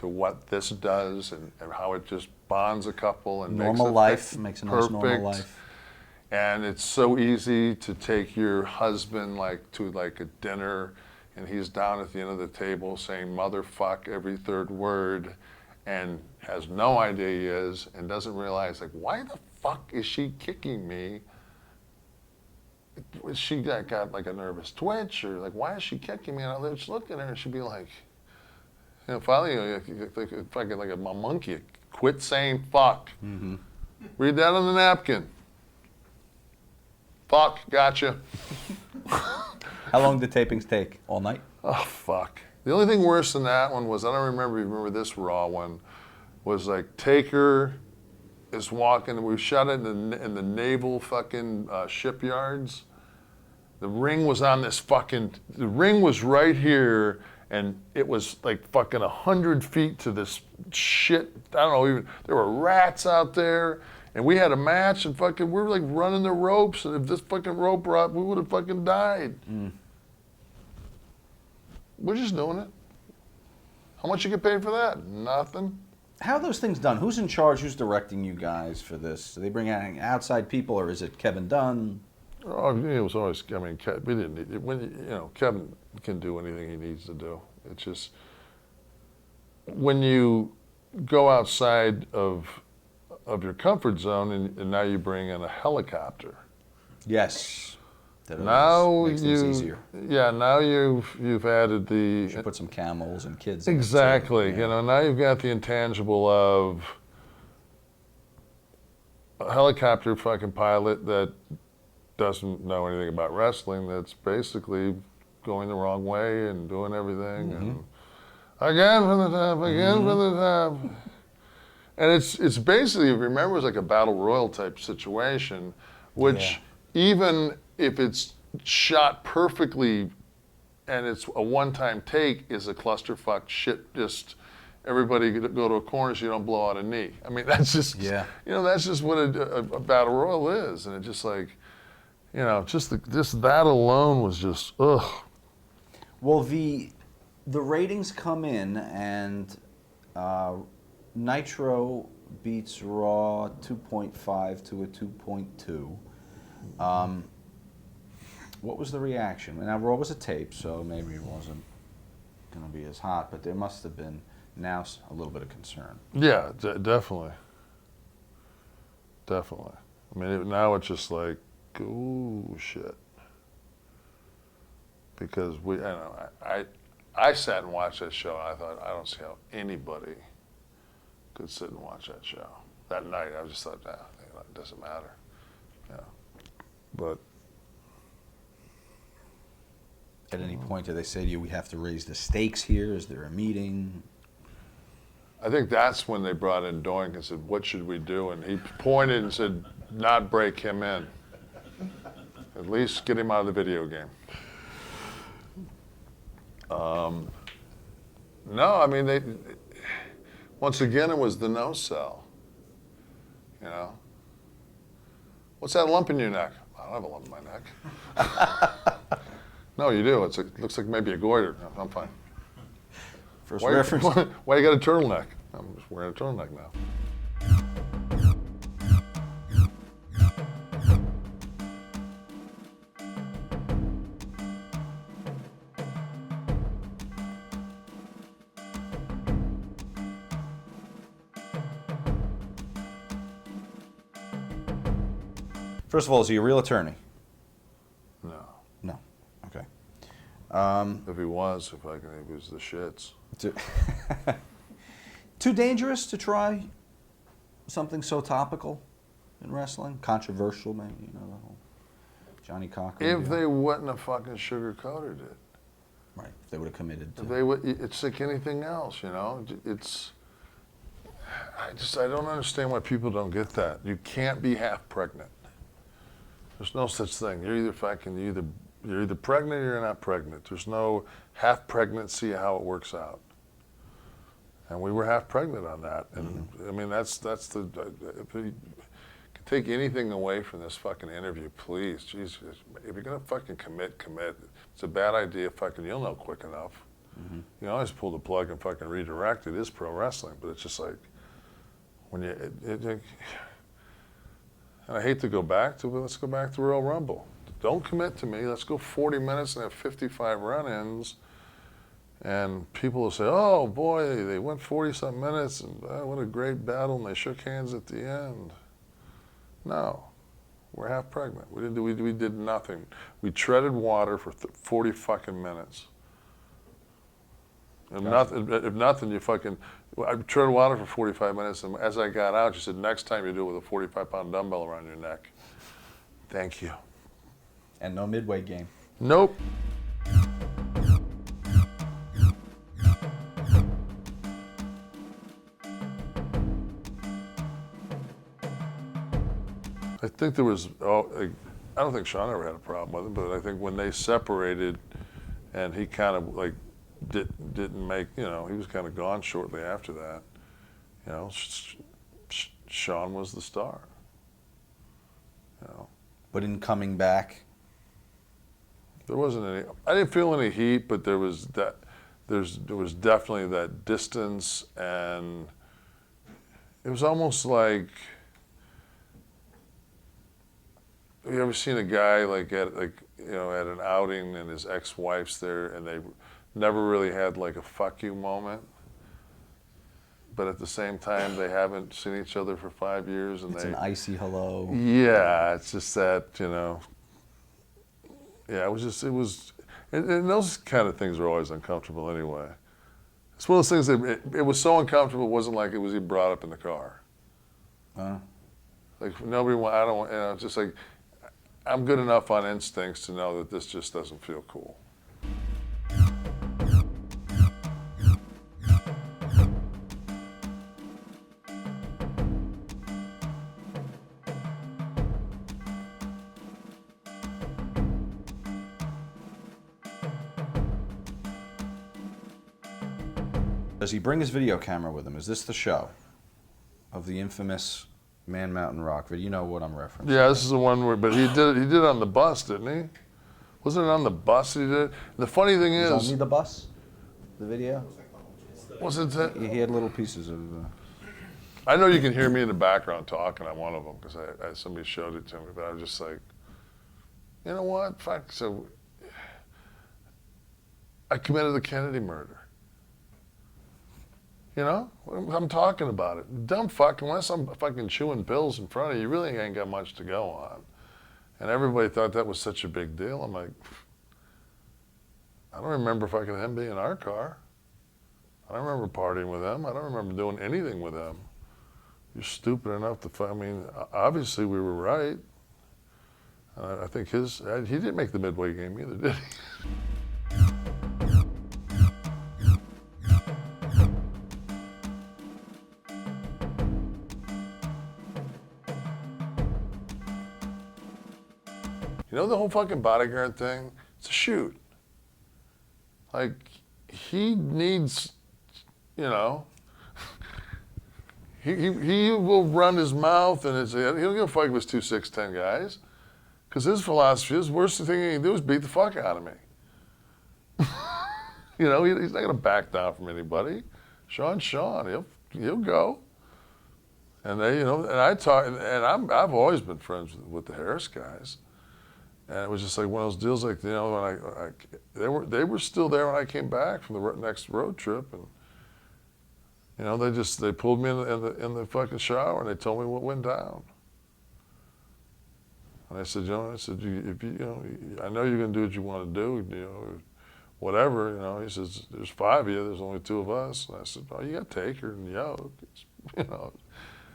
what this does and how it just bonds a couple and Normal life, makes a nice normal life. And it's so easy to take your husband to a dinner, and he's down at the end of the table saying motherfuck every third word, and has no idea he is, and doesn't realize why the fuck is she kicking me? She got like a nervous twitch, or why is she kicking me? And I'll just look at her and she'd be like, finally, fucking like a monkey, quit saying fuck. Mm-hmm. Read that on the napkin. Fuck, gotcha. How long did tapings take? All night? Oh, fuck. The only thing worse than that one was, I don't remember this Raw one, was Taker is walking, we shot it in the naval fucking shipyards. The ring was on this the ring was right here, and it was fucking 100 feet to this shit. I don't know, even, there were rats out there. And we had a match, and we were running the ropes, and if this fucking rope brought, we would have fucking died. Mm. We're just doing it. How much you get paid for that? Nothing. How are those things done? Who's in charge? Who's directing you guys for this? Do they bring out outside people, or is it Kevin Dunn? Oh, it was always. I mean, we didn't need it. When Kevin can do anything he needs to do. It's just when you go outside of your comfort zone, and now you bring in a helicopter. Yes. Now makes things easier. Yeah. Now you've added the. You should put some camels and kids. Exactly. Yeah. Now you've got the intangible of a helicopter fucking pilot that doesn't know anything about wrestling. That's basically going the wrong way and doing everything. Mm-hmm. And again for the top. Again for the top. And it's basically, if you remember, it's like a battle royal type situation, which even if it's shot perfectly and it's a one-time take, is a clusterfuck shit. Just everybody go to a corner so you don't blow out a knee. I mean, that's just that's just what a battle royal is, and it's just just that alone was just ugh. Well, the ratings come in, and Nitro beats Raw 2.5 to a 2.2. What was the reaction? Now, Raw was a tape, so maybe it wasn't going to be as hot, but there must have been now a little bit of concern. Yeah, definitely. Definitely. I mean, now it's just like, ooh, shit. Because I sat and watched that show, and I thought, I don't see how anybody could sit and watch that show. That night, I just thought, nah, it doesn't matter. Yeah. But At any point, do they say to you, we have to raise the stakes here? Is there a meeting? I think that's when they brought in Doink and said, what should we do? And he pointed and said, not break him in. At least get him out of the video game. No, I mean, once again, it was the no-sell. You know? What's that lump in your neck? I don't have a lump in my neck. No, you do. It looks like maybe a goiter. No, I'm fine. First reference. Why you got a turtleneck? I'm just wearing a turtleneck now. First of all, is he a real attorney? No. No. Okay. If he was the shits. Too dangerous to try something so topical in wrestling? Controversial, maybe, you know, the whole Johnny Cochran. If they wouldn't have fucking sugar-coated it. Right, if they would have committed to If they would, it's like anything else, you know? I don't understand why people don't get that. You can't be half pregnant. There's no such thing. You're either pregnant or you're not pregnant. There's no half pregnancy, how it works out. And we were half pregnant on that. And I mean, that's if you can take anything away from this fucking interview, please, Jesus, if you're gonna fucking commit. It's a bad idea, you'll know quick enough. You can always pull the plug and fucking redirect. It is pro wrestling, but it's just like, when and I hate to go back to, but let's go back to Royal Rumble. Don't commit to me. Let's go 40 minutes and have 55 run-ins. And people will say, oh boy, they went 40-something minutes and what a great battle, and they shook hands at the end. No, we're half pregnant. We did nothing. We treaded water for 40 fucking minutes. If nothing, I treaded water for 45 minutes, and as I got out, she said, next time you do it with a 45-pound dumbbell around your neck. Thank you. And no midway game. Nope. I think there was, I don't think Shawn ever had a problem with it, but I think when they separated and he kind of like didn't make, you know, he was kind of gone shortly after that, you know, Shawn was the star. You know. But in coming back, There wasn't any, I didn't feel any heat, but there was definitely that distance, and it was almost like, have you ever seen a guy like at an outing and his ex-wife's there and they never really had like a fuck you moment, but at the same time they haven't seen each other for 5 years and it's an icy hello. Yeah, it's just that, you know. Yeah, and those kind of things are always uncomfortable anyway. It's one of those things that it was so uncomfortable, it wasn't like it was even brought up in the car. Like nobody, I don't want, you know, it's just like, I'm good enough on instincts to know that this just doesn't feel cool. Does he bring his video camera with him? Is this the show of the infamous Man Mountain Rock video? You know what I'm referencing. Yeah, this is the one where, but he did it on the bus, didn't he? Wasn't it on the bus that he did it? The funny thing is, only the bus? the video? Was it that? He had little pieces of. I know you can hear me in the background talking on one of them because somebody showed it to me, but I was just like, you know what? Fuck. So I committed the Kennedy murder. You know, I'm talking about it. Dumb fuck, unless I'm fucking chewing pills in front of you, you really ain't got much to go on. And everybody thought that was such a big deal. I'm like, I don't remember fucking him being in our car. I don't remember partying with him. I don't remember doing anything with him. You're stupid enough to, I mean, obviously we were right. I think he didn't make the midway game either, did he? You know the whole fucking bodyguard thing? It's a shoot. Like, he needs, you know, he will run his mouth and he'll give a fuck with his 2 6'10" guys. Because his philosophy, his worst thing he can do is beat the fuck out of me. You know, he's not going to back down from anybody. Shawn, he'll go. And they, you know, and I've always been friends with the Harris guys. And it was just like one of those deals, like, you know, when they were still there when I came back from the next road trip, and you know, they pulled me in the fucking shower and they told me what went down. And I said, you know, if you know, I know you're gonna do what you want to do, you know, whatever, you know. He says, there's 5 of you, there's only 2 of us. And I said, oh, you got Taker and Yoke, you know.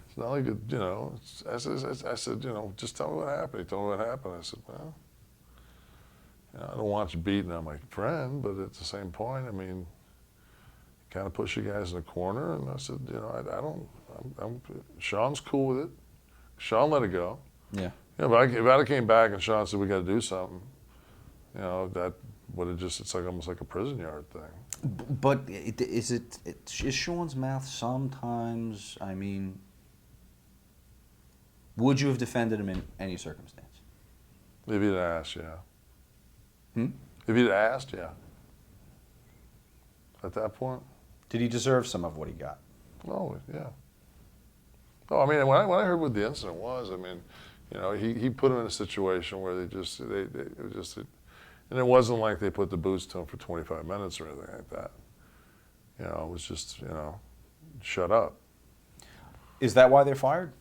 It's not like, you know, I said, you know, just tell me what happened. He told me what happened. I said, well, you know, I don't want you beating on my friend, but at the same point, I mean, kind of push you guys in the corner. And I said, you know, Shawn's cool with it. Shawn let it go. Yeah. Yeah, but if I came back and Shawn said, we got to do something, you know, that would have just, it's like almost like a prison yard thing. But is Shawn's mouth sometimes, I mean, would you have defended him in any circumstance? If he'd asked, yeah. Hmm? If he'd asked, yeah. At that point? Did he deserve some of what he got? Oh, yeah. Oh, I mean, when I heard what the incident was, I mean, you know, he put him in a situation where it was just, and it wasn't like they put the boots to him for 25 minutes or anything like that. You know, it was just, you know, shut up. Is that why they're fired?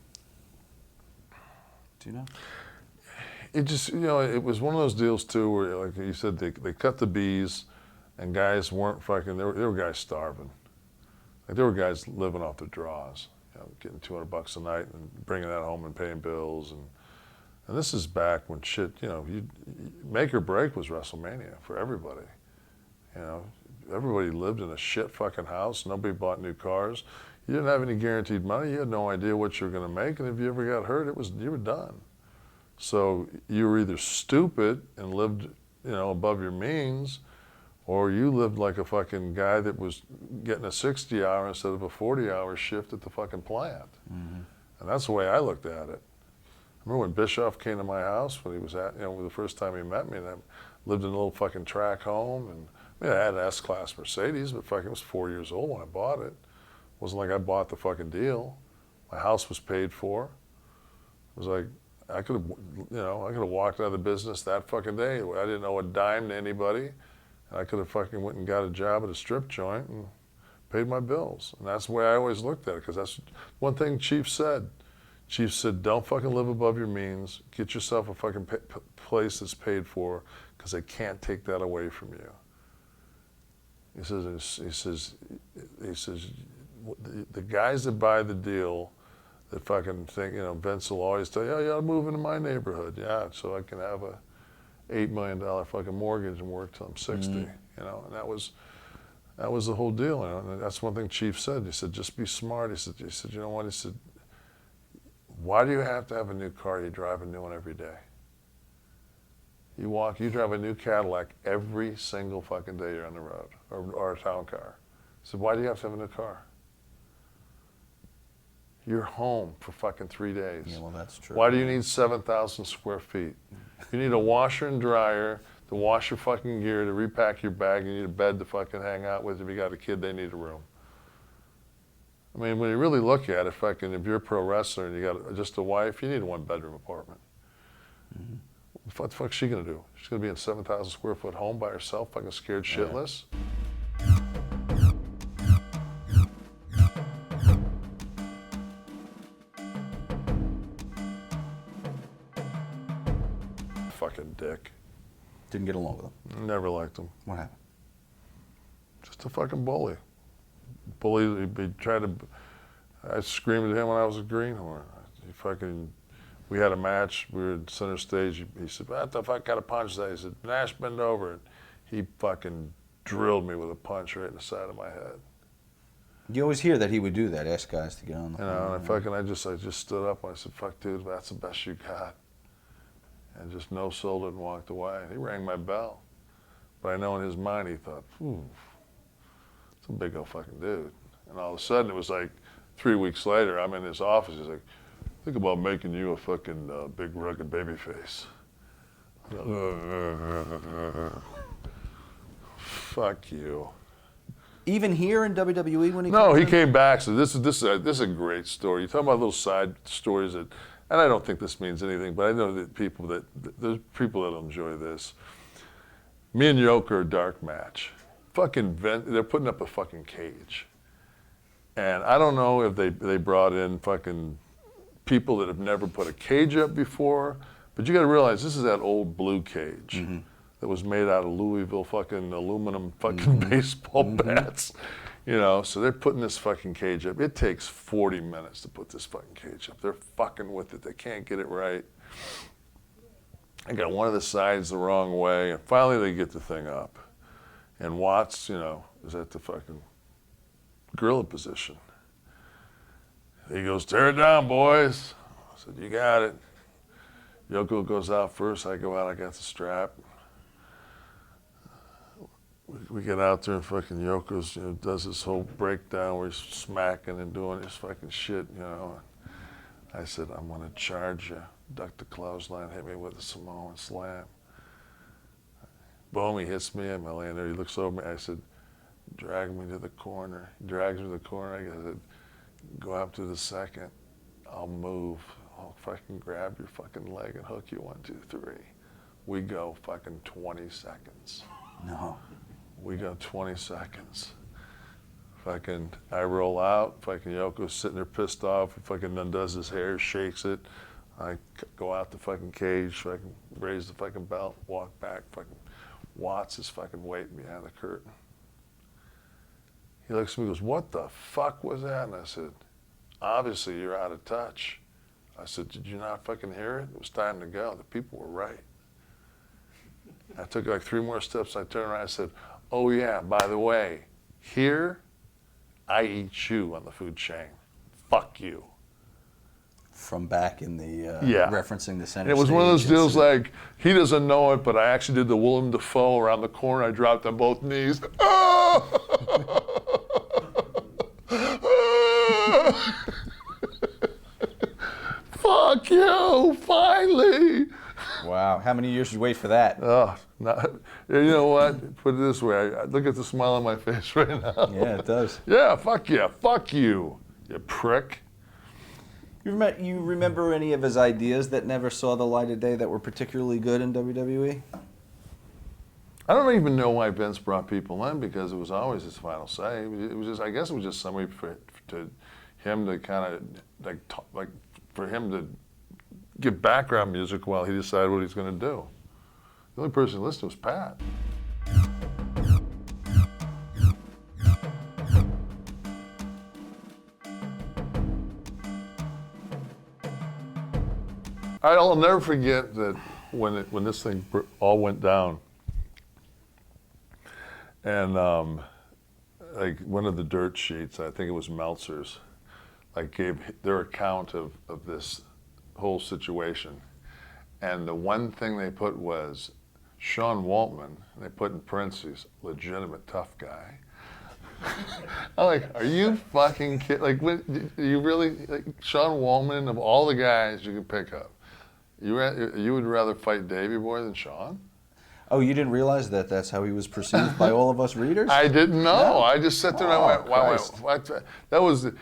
Do you know? It just, you know, it was one of those deals too where, like you said, they cut the bees, and guys weren't fucking. There were guys starving. Like there were guys living off their draws, you know, getting $200 a night and bringing that home and paying bills, and this is back when shit, you know, make or break was WrestleMania for everybody. You know, everybody lived in a shit fucking house. Nobody bought new cars. You didn't have any guaranteed money. You had no idea what you were going to make, and if you ever got hurt, you were done. So you were either stupid and lived, you know, above your means, or you lived like a fucking guy that was getting a 60-hour instead of a 40-hour shift at the fucking plant. Mm-hmm. And that's the way I looked at it. I remember when Bischoff came to my house when he was at, you know, the first time he met me, and I lived in a little fucking track home, and I mean, I had an S-Class Mercedes, but fucking was 4 years old when I bought it. It wasn't like I bought the fucking deal. My house was paid for. It was like, I could have, you know, I could have walked out of the business that fucking day. I didn't owe a dime to anybody. And I could have fucking went and got a job at a strip joint and paid my bills. And that's the way I always looked at it, because that's one thing Chief said. Chief said, don't fucking live above your means. Get yourself a fucking place that's paid for, because they can't take that away from you. He says, the guys that buy the deal, that fucking think, you know, Vince will always tell you, oh, you ought to move into my neighborhood. Yeah, so I can have a $8 million fucking mortgage and work till I'm 60, you know, and that was the whole deal, you know, and that's one thing Chief said. He said, just be smart. He said, you know what? He said, why do you have to have a new car? You drive a new one every day. You drive a new Cadillac every single fucking day you're on the road, or a town car. He said, why do you have to have a new car? You're home for fucking 3 days. Yeah, well, that's true. Why do you need 7,000 square feet? You need a washer and dryer to wash your fucking gear, to repack your bag. You need a bed to fucking hang out with. If you got a kid, they need a room. I mean, when you really look at it, fucking, if you're a pro wrestler and you got just a wife, you need a 1-bedroom apartment. Mm-hmm. What the fuck's she gonna do? She's gonna be in a 7,000 square foot home by herself, fucking scared shitless? Fucking dick. Didn't get along with him. Never liked him. What happened? Just a fucking bully. Bully, he tried to, I screamed at him when I was a greenhorn. He fucking, we had a match, we were at center stage, he said, what the fuck kind of punch is that? He said, Nash, bend over. And he fucking drilled me with a punch right in the side of my head. You always hear that he would do that, ask guys to get on the You know, and I just stood up and I said, fuck dude, that's the best you got. And just no-sold it and walked away. He rang my bell. But I know in his mind he thought, it's a big old fucking dude. And all of a sudden it was like 3 weeks later, I'm in his office, he's like, think about making you a fucking big rugged baby face. Fuck you. Even here in WWE when he No, comes he in? came back. So this is a great story. You're talking about little side stories that, and I don't think this means anything, but I know that there's people that'll enjoy this. Me and Yoke are a dark match. They're putting up a fucking cage. And I don't know if they brought in fucking people that have never put a cage up before, but you got to realize this is that old blue cage that was made out of Louisville fucking aluminum fucking baseball bats. You know, so they're putting this fucking cage up. It takes 40 minutes to put this fucking cage up. They're fucking with it. They can't get it right. I got one of the sides the wrong way, and finally they get the thing up. And Watts, you know, is at the fucking gorilla position. He goes, tear it down, boys. I said, you got it. Yoko goes out first. I go out. I got the strap. We get out there and fucking Yoko's, you know, does this whole breakdown where he's smacking and doing his fucking shit, you know. I said, I'm going to charge you. Duck the clothesline, hit me with a Samoan slam. Boom, he hits me. I'm laying there. He looks over me. I said, drag me to the corner. He drags me to the corner. I said, go up to the second. I'll move. I'll fucking grab your fucking leg and hook you 1, 2, 3. We go fucking 20 seconds. No. We go 20 seconds. Fucking, I roll out. Fucking Yoko's sitting there pissed off. He fucking undoes his hair, shakes it. I go out the fucking cage, fucking raise the fucking belt, walk back. Fucking Watts is fucking waiting behind the curtain. He looks at me and goes, what the fuck was that? And I said, obviously you're out of touch. I said, did you not fucking hear it? It was time to go. The people were right. I took like 3 more steps. I turned around and I said, oh yeah, by the way, here, I eat you on the food chain. Fuck you. From back in the, referencing the center And it was one of those stage deals incident. like, he doesn't know it, but I actually did the Willem Dafoe around the corner. I dropped on both knees. Fuck you, finally. Wow. How many years did you wait for that? Oh, you know what? Put it this way. Look at the smile on my face right now. Yeah, it does. Yeah, fuck you, you prick. You remember any of his ideas that never saw the light of day that were particularly good in WWE? I don't even know why Vince brought people in, because it was always his final say. It was just, I guess it was just somebody for him to kind of like for him to give background music while he decided what he's going to do. The only person who listened was Pat. I'll never forget that when this thing all went down, and like one of the dirt sheets, I think it was Meltzer's, like gave their account of this whole situation, and the one thing they put was Sean Waltman, and they put in parentheses, legitimate tough guy. I'm like, are you fucking kidding? Like, you really, like, Sean Waltman, of all the guys you could pick up, you would rather fight Davey Boy than Sean? Oh, you didn't realize that that's how he was perceived by all of us readers? I didn't know. No? I just sat there and Oh, I went, wow, Christ. what? That was an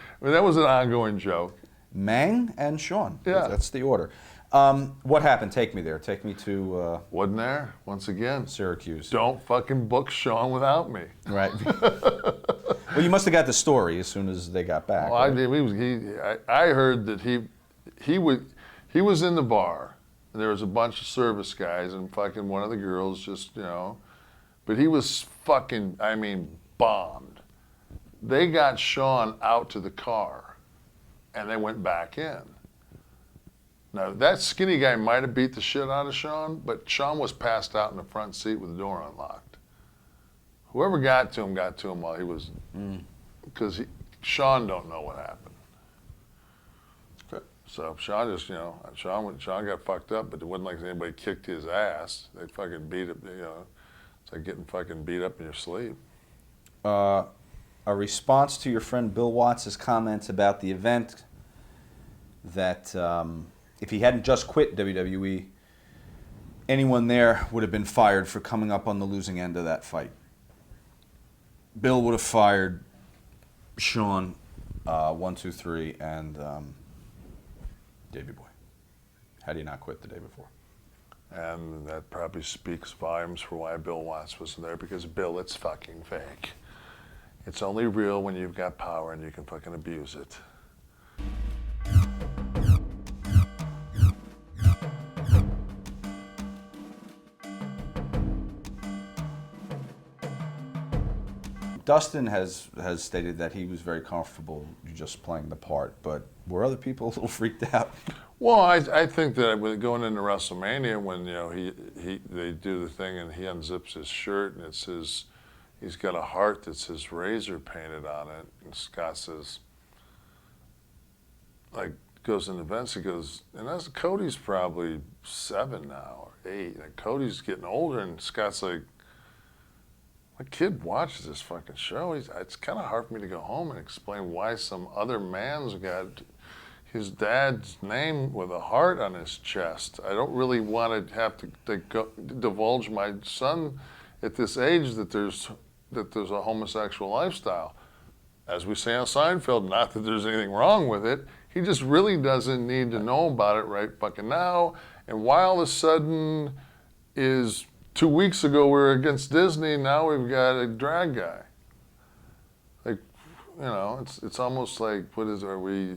ongoing joke. Mang and Shawn. Yeah. That's the order. What happened? Take me there. Take me to Wasn't there? Once again, Syracuse. don't fucking book Shawn without me. Right. Well, you must have got the story as soon as they got back. Well, right? I heard that he was in the bar, and there was a bunch of service guys, and fucking one of the girls just, but he was fucking, I mean, bombed. They got Shawn out to the car, and they went back in. Now, that skinny guy might have beat the shit out of Shawn, but Shawn was passed out in the front seat with the door unlocked. Whoever got to him while he was, because Shawn don't know what happened. Okay. So Shawn just, Shawn got fucked up, but it wasn't like anybody kicked his ass. They fucking beat it, it's like getting fucking beat up in your sleep. A response to your friend Bill Watts' comments about the event that if he hadn't just quit WWE, anyone there would have been fired for coming up on the losing end of that fight. Bill would have fired Shawn, 1, 2, 3, and Davey Boy. How do you not quit the day before? And that probably speaks volumes for why Bill Watts was there, because Bill, it's fucking fake. It's only real when you've got power and you can fucking abuse it. Dustin has stated that he was very comfortable just playing the part, but were other people a little freaked out? Well, I think that going into WrestleMania, when they do the thing and he unzips his shirt and he's got a heart that says Razor painted on it, and Scott says, like, goes into Vince, he goes, and that's Cody's probably 7 now or 8, and Cody's getting older, and Scott's like, my kid watches this fucking show. It's kind of hard for me to go home and explain why some other man's got his dad's name with a heart on his chest. I don't really want to have to divulge my son at this age that there's a homosexual lifestyle. As we say on Seinfeld, not that there's anything wrong with it. He just really doesn't need to know about it right fucking now. And why all of a sudden is 2 weeks ago we were against Disney, now we've got a drag guy. Like, it's almost like, I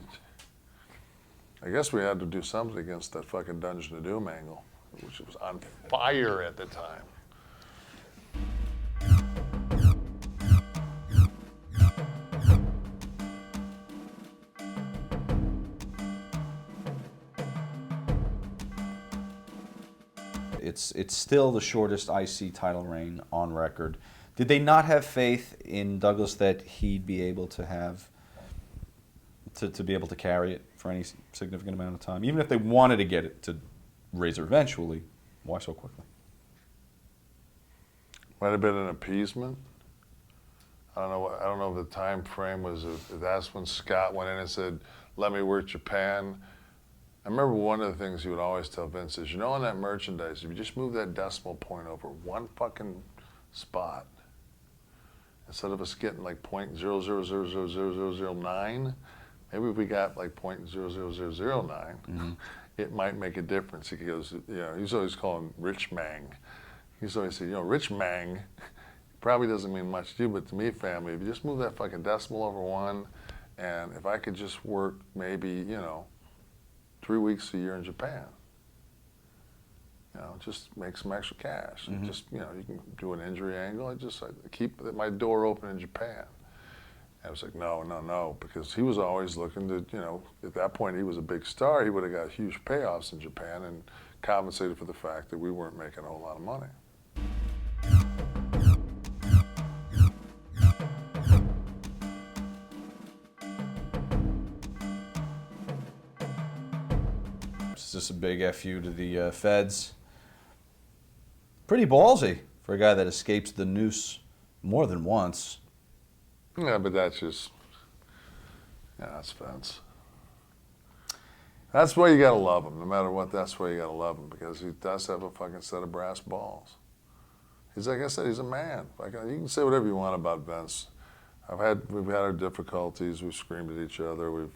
guess we had to do something against that fucking Dungeon of Doom angle, which was on fire at the time. It's still the shortest IC title reign on record. Did they not have faith in Douglas that he'd be able to have to be able to carry it for any significant amount of time? Even if they wanted to get it to Razor eventually, why so quickly? Might have been an appeasement. I don't know if the time frame was. If that's when Scott went in and said, "Let me work Japan." I remember one of the things he would always tell Vince is, on that merchandise, if you just move that decimal point over one fucking spot, instead of us getting like 0.0000009, maybe if we got like 0.00009, it might make a difference. He goes, he's always calling Rich Mang. He's always saying, Rich Mang probably doesn't mean much to you, but to me, family, if you just move that fucking decimal over one, and if I could just work maybe, 3 weeks a year in Japan, just make some extra cash. And just, you can do an injury angle. I keep my door open in Japan. And I was like, no, because he was always looking to, at that point he was a big star. He would have got huge payoffs in Japan and compensated for the fact that we weren't making a whole lot of money. It's just a big FU to the feds. Pretty ballsy for a guy that escapes the noose more than once. Yeah, but that's just, that's Vince. That's why you gotta love him. No matter what, that's why you gotta love him, because he does have a fucking set of brass balls. He's like I said, he's a man. Like, you can say whatever you want about Vince. We've had our difficulties. We've screamed at each other.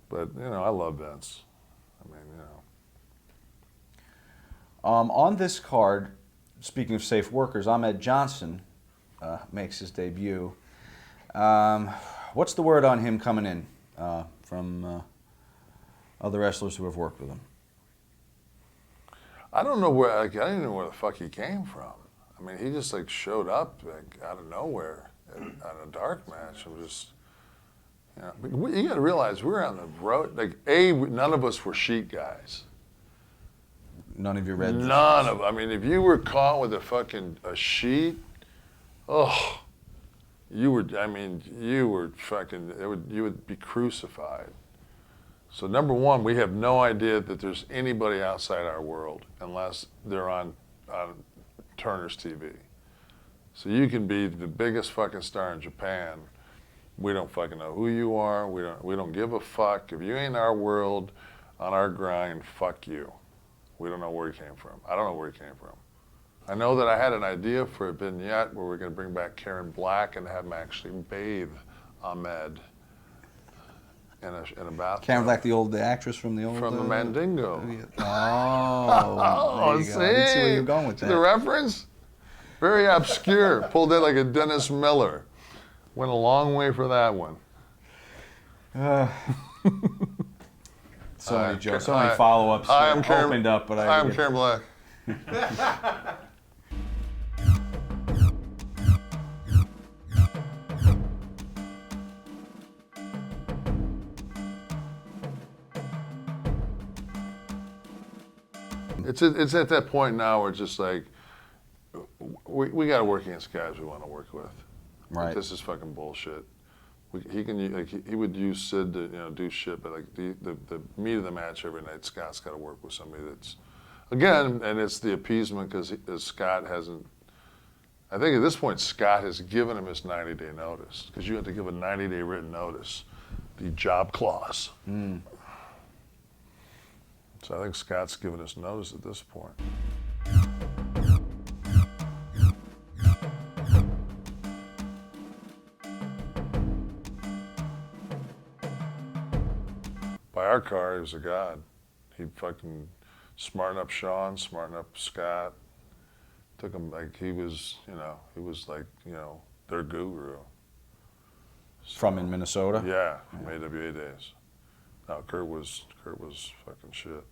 But I love Vince. I mean, On this card, speaking of safe workers, Ahmed Johnson makes his debut. What's the word on him coming in from other wrestlers who have worked with him? I don't know where. Like, I didn't know where the fuck he came from. I mean, he just like showed up like out of nowhere on a dark match. It was just, you got to realize we were on the road. Like, none of us were sheet guys. None of you read this? None of. I mean, if you were caught with a sheet, oh, you were. I mean, you were fucking. You would be crucified. So number one, we have no idea that there's anybody outside our world unless they're on Turner's TV. So you can be the biggest fucking star in Japan. We don't fucking know who you are. We don't give a fuck. If you ain't our world, on our grind, fuck you. We don't know where he came from. I don't know where he came from. I know that I had an idea for a vignette where we're going to bring back Karen Black and have him actually bathe Ahmed in a bathtub. Karen Black, the actress from the Mandingo. Oh, there you go. I didn't see where you were going with that. The reference? Very obscure. Pulled in like a Dennis Miller. Went a long way for that one. So many jokes, so many follow-ups opened up, but I'm Karen Black. It's at that point now where it's just like we got to work against guys we want to work with. Right. Like, this is fucking bullshit. He would use Sid to do shit, but like the meat of the match every night, Scott's got to work with somebody that's, again, and it's the appeasement because Scott hasn't. I think at this point Scott has given him his 90-day notice because you have to give a 90-day written notice, the job clause. So I think Scott's given us notice at this point. By our car, he was a god. He fucking smartened up Shawn, smartened up Scott. Took him like he was like, their guru. From in Minnesota? Yeah, from AWA days. No, Kurt was fucking shit.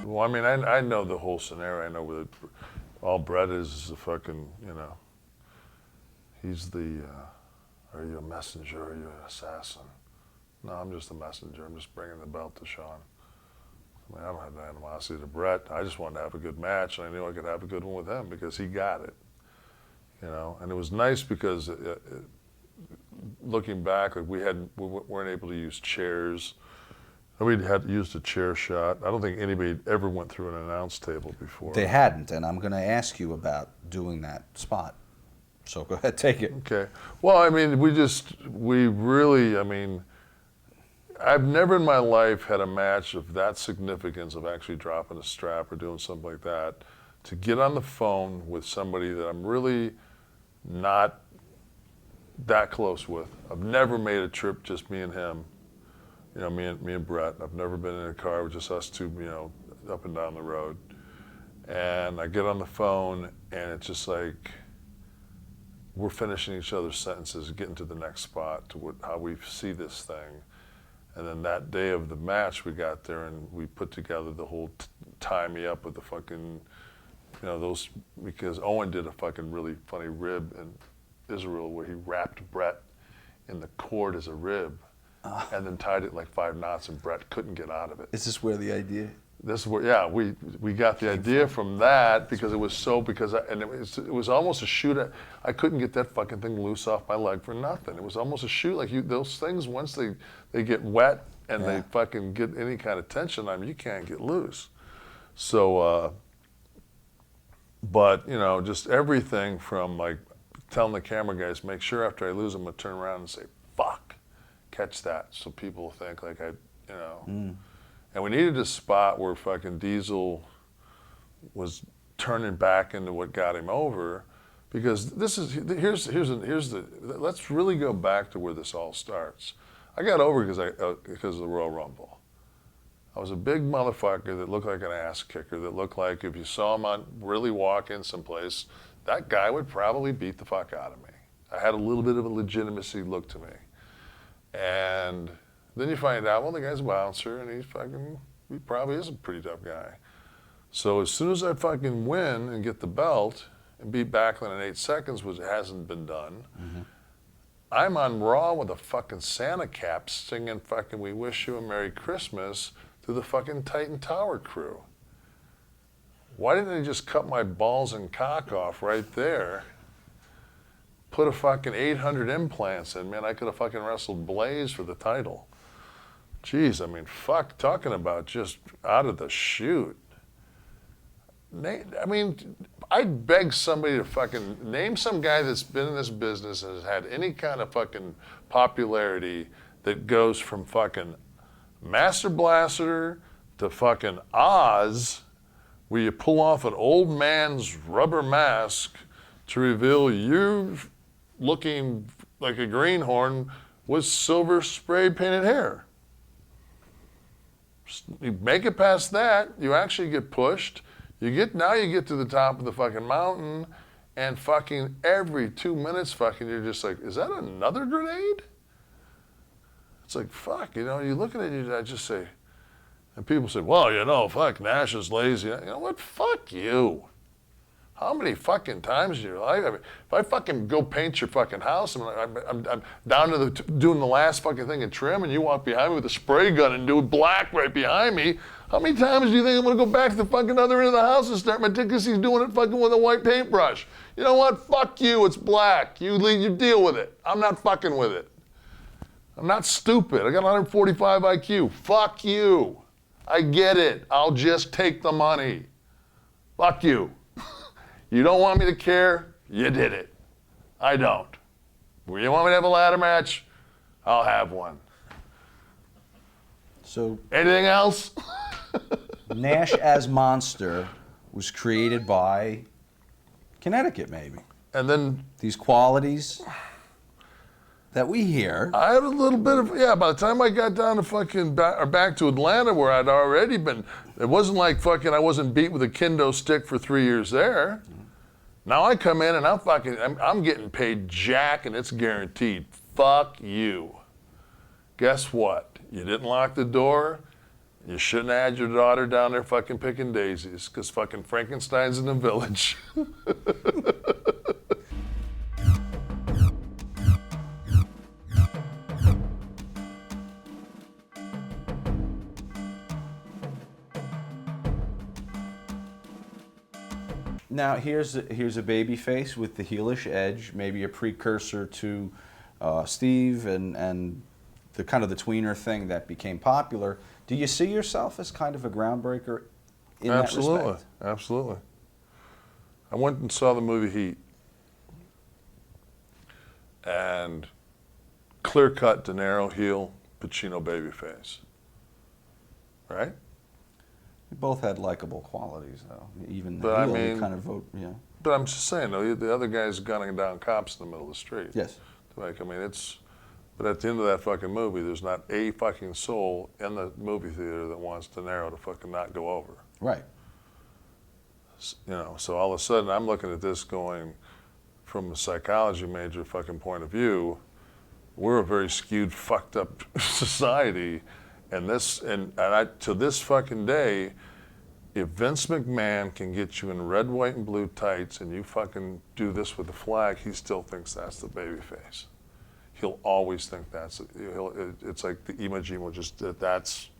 Well, I mean, I know the whole scenario. I know where all Bret is a fucking, he's the, are you a messenger or are you an assassin? No, I'm just a messenger. I'm just bringing the belt to Shawn. I mean, I don't have no animosity to Bret. I just wanted to have a good match, and I knew I could have a good one with him because he got it. And it was nice because looking back, like we weren't able to use chairs. We had used a chair shot. I don't think anybody ever went through an announce table before. They hadn't, and I'm going to ask you about doing that spot. So go ahead, take it. Okay. Well, I mean, I've never in my life had a match of that significance of actually dropping a strap or doing something like that, to get on the phone with somebody that I'm really not that close with. I've never made a trip just me and him. Me and Bret. I've never been in a car with just us two, up and down the road. And I get on the phone, and it's just like we're finishing each other's sentences, getting to the next spot, to how we see this thing. And then that day of the match, we got there and we put together the whole tie me up with the fucking, those, because Owen did a fucking really funny rib in Israel where he wrapped Bret in the cord as a rib. And then tied it like 5 knots, and Bret couldn't get out of it. Is this where the idea? This is where, yeah, we got the idea from that because it was so, it was almost a shoot. I couldn't get that fucking thing loose off my leg for nothing. It was almost a shoot. Like those things, once they get wet and they fucking get any kind of tension on them, you can't get loose. So, but just everything from like telling the camera guys, make sure after I lose them, I turn around and say, fuck, catch that, so people think like And we needed a spot where fucking Diesel was turning back into what got him over, because here's the let's really go back to where this all starts. I got over because of the Royal Rumble. I was a big motherfucker that looked like an ass kicker, that looked like if you saw him really walk in someplace, that guy would probably beat the fuck out of me. I had a little bit of a legitimacy look to me. And then you find out, well, the guy's a bouncer, and he probably is a pretty tough guy. So as soon as I fucking win and get the belt and beat Backlund in 8 seconds, which hasn't been done, I'm on Raw with a fucking Santa cap singing fucking "We Wish You a Merry Christmas" to the fucking Titan Tower crew. Why didn't they just cut my balls and cock off right there? Put a fucking 800 implants in, man. I could have fucking wrestled Blaze for the title. Jeez, I mean, fuck, talking about just out of the chute. I mean, I'd beg somebody to fucking name some guy that's been in this business and has had any kind of fucking popularity that goes from fucking Master Blaster to fucking Oz, where you pull off an old man's rubber mask to reveal you looking like a greenhorn with silver spray painted hair. You make it past that, you actually get pushed. Now you get to the top of the fucking mountain, and fucking every 2 minutes, fucking you're just like, is that another grenade? It's like, fuck, you look at it, I just say, and people say, well, fuck, Nash is lazy. You know what? Fuck you. How many fucking times in your life? I mean, if I fucking go paint your fucking house, and I'm down to doing the last fucking thing in trim, and you walk behind me with a spray gun and do it black right behind me, how many times do you think I'm gonna go back to the fucking other end of the house and start meticulously doing it fucking with a white paintbrush? You know what? Fuck you, it's black. You deal with it. I'm not fucking with it. I'm not stupid. I got 145 IQ. Fuck you. I get it. I'll just take the money. Fuck you. You don't want me to care? You did it. I don't. You want me to have a ladder match? I'll have one. So anything else? Nash as Monster was created by Connecticut, maybe. And then these qualities that we hear. I had a little bit of, by the time I got down to fucking back to Atlanta, where I'd already been, it wasn't like fucking I wasn't beat with a kendo stick for 3 years there. Now I come in and I'm getting paid jack, and it's guaranteed. Fuck you. Guess what? You didn't lock the door. You shouldn't have had your daughter down there fucking picking daisies, because fucking Frankenstein's in the village. Now here's a baby face with the heelish edge, maybe a precursor to Steve and the kind of the tweener thing that became popular. Do you see yourself as kind of a groundbreaker in that respect? Absolutely. I went and saw the movie Heat, and clear-cut De Niro heel, Pacino babyface. Right? We both had likable qualities, though. Even the But heel, I mean, you kind of vote, But I'm just saying, though, the other guy's gunning down cops in the middle of the street. Yes. Like, I mean, but at the end of that fucking movie, there's not a fucking soul in the movie theater that wants De Niro to fucking not go over. Right. So all of a sudden, I'm looking at this going, from a psychology major fucking point of view, we're a very skewed, fucked up society. And to this fucking day, if Vince McMahon can get you in red, white, and blue tights, and you fucking do this with the flag, he still thinks that's the baby face. He'll always think it's like the Imogene will just, it's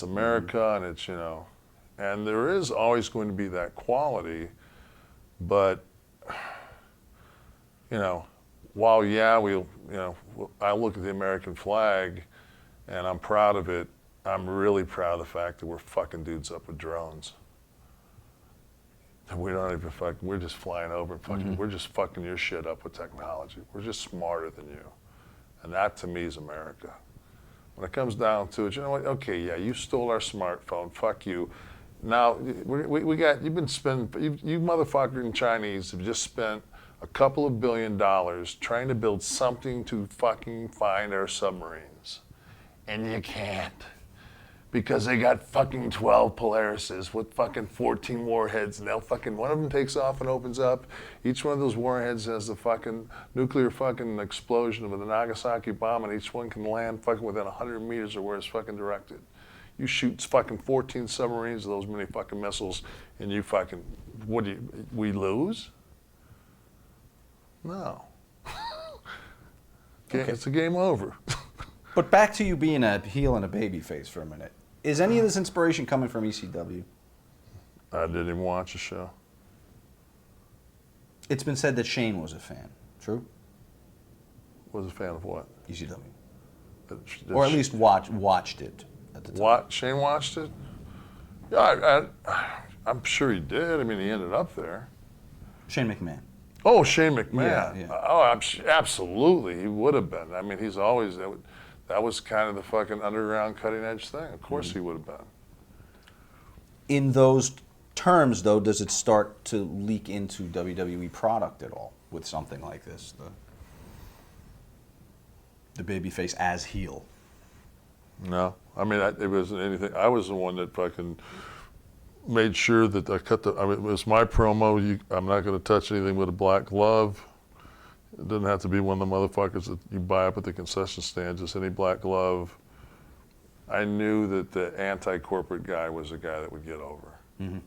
America, and it's, and there is always going to be that quality, but, while, I look at the American flag, and I'm proud of it, I'm really proud of the fact that we're fucking dudes up with drones. And we don't even we're just flying over and fucking, we're just fucking your shit up with technology. We're just smarter than you. And that to me is America. When it comes down to it, you know what? Okay, yeah, you stole our smartphone. Fuck you. Now we got, you've been spending, you motherfucking Chinese have just spent a couple of $1 billion trying to build something to fucking find our submarines. And you can't. Because they got fucking 12 Polarises with fucking 14 warheads, and they'll fucking, one of them takes off and opens up. Each one of those warheads has the fucking nuclear fucking explosion of the Nagasaki bomb, and each one can land fucking within 100 meters of where it's fucking directed. You shoot fucking 14 submarines with those many fucking missiles, and you fucking, what do you, we lose? No. Okay. It's a game over. But back to you being a heel and a baby face for a minute. Is any of this inspiration coming from ECW? I didn't even watch the show. It's been said that Shane was a fan. True? Was a fan of what? ECW. Did Or at least watched it at the time. What? Shane watched it? Yeah, I'm sure he did. I mean, he ended up there. Shane McMahon. Oh, Shane McMahon. Yeah. Oh, absolutely, he would have been. I mean, he's always, that was kind of the fucking underground cutting edge thing. Of course he would have been. In those terms, though, does it start to leak into WWE product at all with something like this? The babyface as heel. No, I mean, it wasn't anything. I was the one that fucking made sure that I cut the, I mean, it was my promo. I'm not going to touch anything with a black glove. It doesn't have to be one of the motherfuckers that you buy up at the concession stand, just any black glove. I knew that the anti-corporate guy was the guy that would get over. Mm-hmm.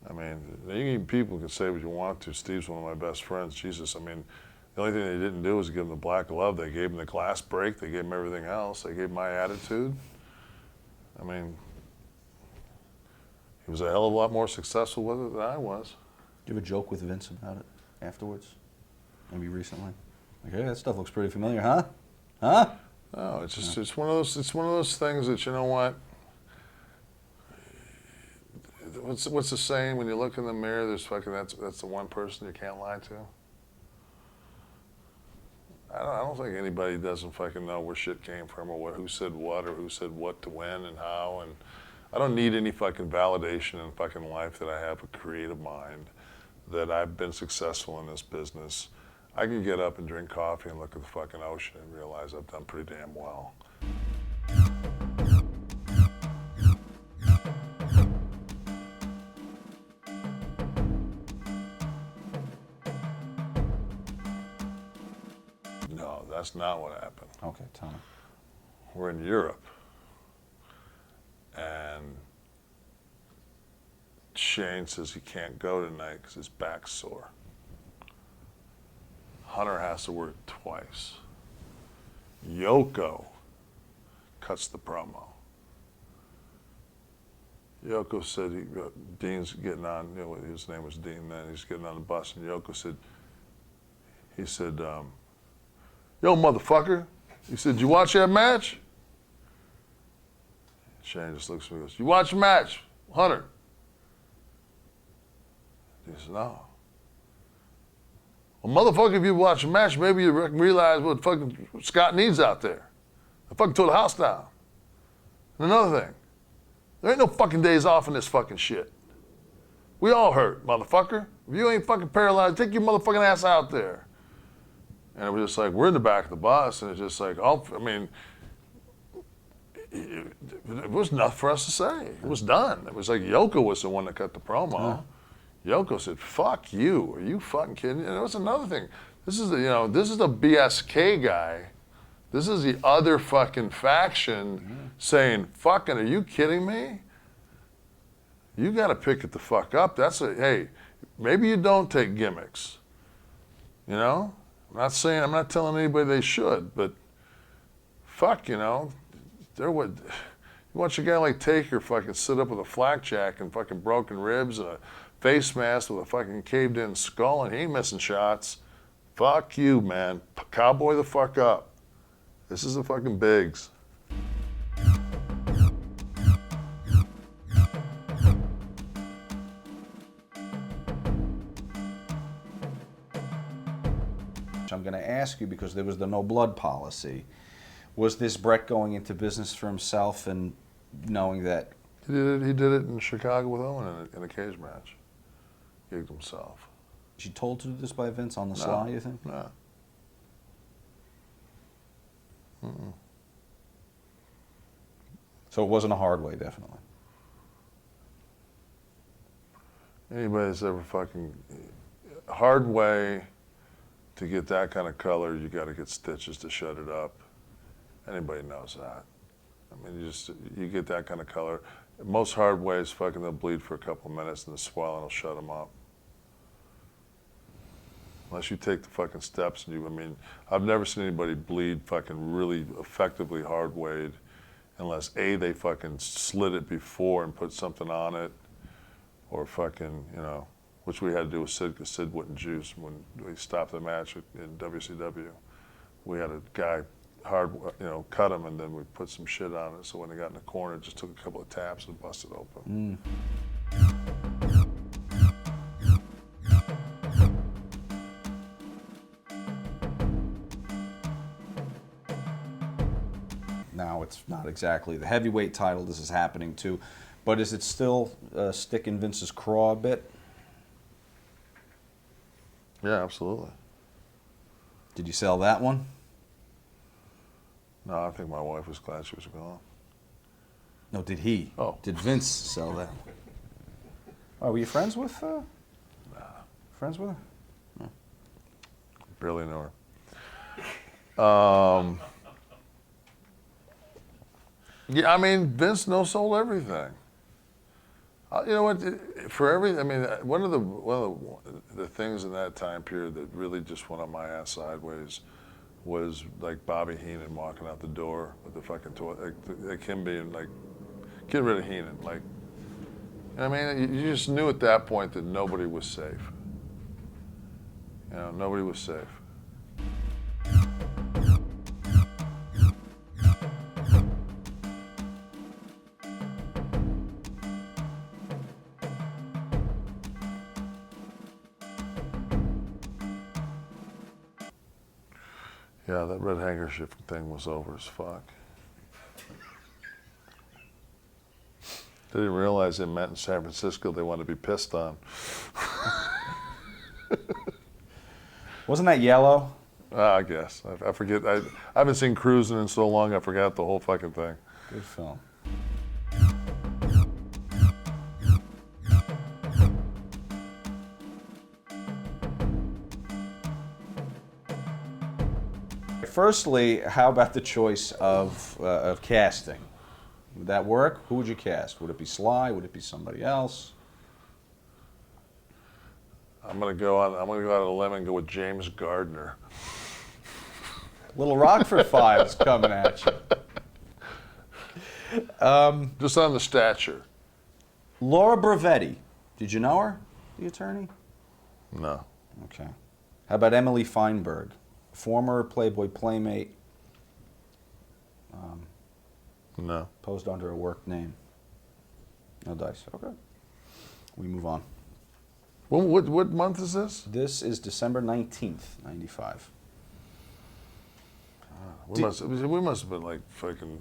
I mean, people can say what you want to. Steve's one of my best friends. Jesus, I mean, the only thing they didn't do was give him the black glove. They gave him the glass break. They gave him everything else. They gave him my attitude. I mean, he was a hell of a lot more successful with it than I was. Do you have a joke with Vince about it afterwards? Maybe recently? Like, hey, that stuff looks pretty familiar, huh? Huh? No, it's just it's one of those things that, you know what? What's the saying? When you look in the mirror, there's fucking that's the one person you can't lie to. I don't think anybody doesn't fucking know where shit came from or who said what or who said what to when and how. And I don't need any fucking validation in fucking life that I have a creative mind, that I've been successful in this business. I can get up and drink coffee and look at the fucking ocean and realize I've done pretty damn well. No, that's not what happened. Okay, tell me. We're in Europe, and Shane says he can't go tonight because his back's sore. Hunter has to work twice. Yoko cuts the promo. Yoko said, Dean's getting on, you know, his name was Dean then, he's getting on the bus, and Yoko said, yo, motherfucker. He said, you watch that match? Shane just looks at me and goes, you watch the match, Hunter? He says, no. Well, motherfucker, if you watch a match, maybe you realize what fucking Scott needs out there. I fucking tore the house down. And another thing, there ain't no fucking days off in this fucking shit. We all hurt, motherfucker. If you ain't fucking paralyzed, take your motherfucking ass out there. And it was just like, we're in the back of the bus, and it's just like, it was nothing for us to say. It was done. It was like Yoko was the one that cut the promo. Yoko said, fuck you. Are you fucking kidding? And there was another thing. This is the BSK guy. This is the other fucking faction saying, fucking, are you kidding me? You got to pick it the fuck up. Hey, maybe you don't take gimmicks. You know? I'm not telling anybody they should, but fuck, you know, you watch a guy like Taker fucking sit up with a flakjack and fucking broken ribs and a face mask with a fucking caved in skull, and he ain't missing shots. Fuck you, man. Cowboy the fuck up. This is the fucking bigs. I'm going to ask you because there was the no blood policy. Was this Bret going into business for himself and knowing that? He did it in Chicago with Owen in a cage match. Gigged himself. Was he told to do this by Vince on the sly, you think? No. Mm-mm. So it wasn't a hard way, definitely. Anybody that's ever fucking hard way to get that kind of color, you got to get stitches to shut it up. Anybody knows that. I mean, you get that kind of color. Most hard ways, fucking they'll bleed for a couple minutes and the swelling will shut them up. Unless you take the fucking steps and I mean, I've never seen anybody bleed fucking really effectively hard weighed unless A, they fucking slit it before and put something on it, or fucking, you know, which we had to do with Sid because Sid wouldn't juice when we stopped the match in WCW. We had a guy hard, you know, cut him and then we put some shit on it. So when they got in the corner, it just took a couple of taps and busted open. Now it's not exactly the heavyweight title this is happening to, but is it still sticking Vince's craw a bit? Yeah, absolutely. Did you sell that one? No, I think my wife was glad she was gone. No, did he? Oh. Did Vince sell that? Oh, were you friends with Friends with her? Barely know her. Yeah, I mean, Vince no-sold everything. You know what? I mean, one of the things in that time period that really just went on my ass sideways was like Bobby Heenan walking out the door with the fucking toy, like him being like, get rid of Heenan. Like, I mean, you just knew at that point that nobody was safe. You know, nobody was safe. Yeah, that red handkerchief thing was over as fuck. They didn't realize they met in San Francisco. They wanted to be pissed on. Wasn't that yellow? I guess. I forget. I haven't seen Cruising in so long, I forgot the whole fucking thing. Good film. Firstly, how about the choice of casting? Would that work? Who would you cast? Would it be Sly? Would it be somebody else? I'm gonna go out on a limb and go with James Gardner. Little Rockford Files coming at you. Just on the stature. Laura Bravetti. Did you know her, the attorney? No. Okay. How about Emily Feinberg? Former Playboy Playmate. No. Posed under a work name. No dice. Okay. We move on. What month is this? This is December 19th, 95. We must have been like fucking.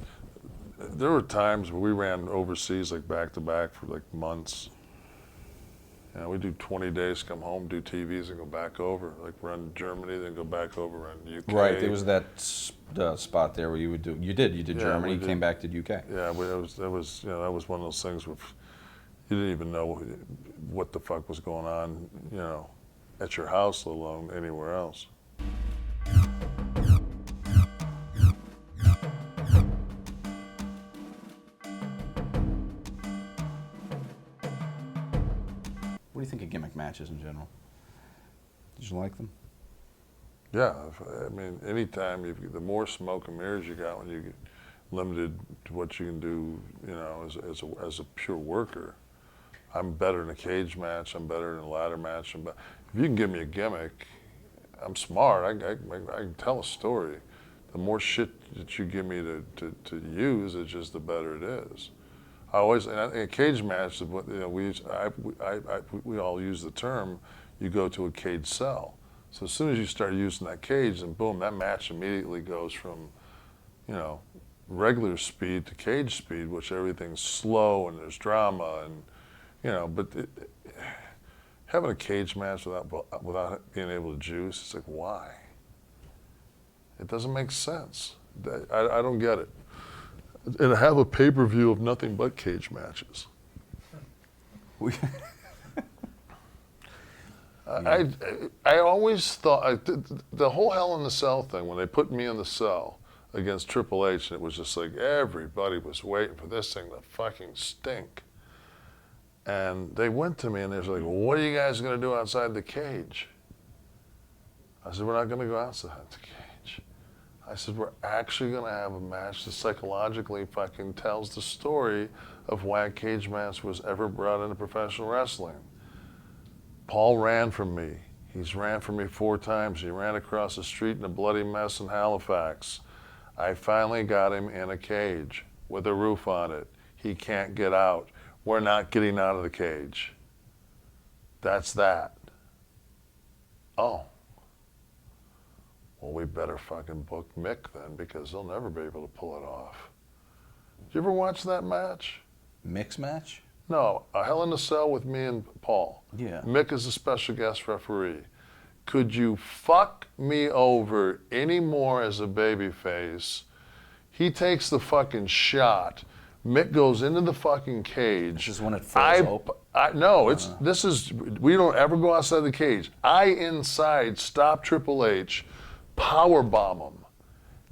There were times where we ran overseas like back to back for like months. You know, we do 20 days, come home, do TVs, and go back over. Like run Germany, then go back over, run UK. Right, there was that spot there where you would do. You did Yeah, Germany, we did. came back to UK. Yeah, that was one of those things where you didn't even know what the fuck was going on, you know, at your house, let alone anywhere else. What do you think of gimmick matches in general? Did you like them? Yeah, I mean, anytime the more smoke and mirrors you got when you get limited to what you can do, you know, as a pure worker. I'm better in a cage match. I'm better in a ladder match. If you can give me a gimmick, I'm smart. I can tell a story. The more shit that you give me to use, it's just the better it is. I always in a cage match. You know, we all use the term. You go to a cage cell. So as soon as you start using that cage, and boom, that match immediately goes from, you know, regular speed to cage speed, which everything's slow and there's drama and, you know, but having a cage match without being able to juice, it's like, why? It doesn't make sense. I don't get it. And I have a pay-per-view of nothing but cage matches. I always thought, the whole Hell in the Cell thing, when they put me in the cell against Triple H, and it was just like everybody was waiting for this thing to fucking stink. And they went to me and they was like, well, what are you guys going to do outside the cage? I said, we're not going to go outside the cage. I said, we're actually going to have a match that psychologically fucking tells the story of why a cage match was ever brought into professional wrestling. Paul ran from me. He's ran from me 4 times. He ran across the street in a bloody mess in Halifax. I finally got him in a cage with a roof on it. He can't get out. We're not getting out of the cage. That's that. Oh. Well, we better fucking book Mick then, because they'll never be able to pull it off. Did you ever watch that match? Mixed match? No, a Hell in a Cell with me and Paul. Yeah. Mick is a special guest referee. Could you fuck me over any more as a babyface? He takes the fucking shot. Mick goes into the fucking cage. This is when it falls open? No, we don't ever go outside the cage. I inside stop Triple H, power bomb him,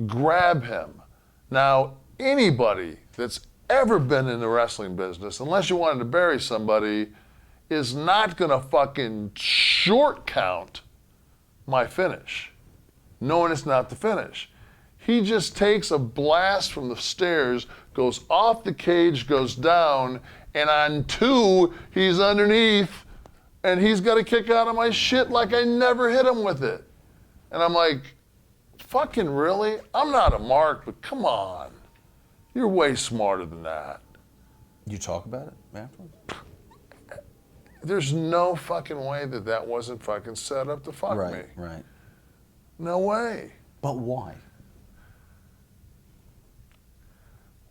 grab him. Now, anybody that's ever been in the wrestling business, unless you wanted to bury somebody, is not gonna fucking short count my finish, knowing it's not the finish. He just takes a blast from the stairs, goes off the cage, goes down, and on 2, he's underneath, and he's got a kick out of my shit like I never hit him with it. And I'm like, fucking really? I'm not a mark, but come on. You're way smarter than that. You talk about it afterwards? There's no fucking way that wasn't fucking set up to fuck me. Right. No way. But why?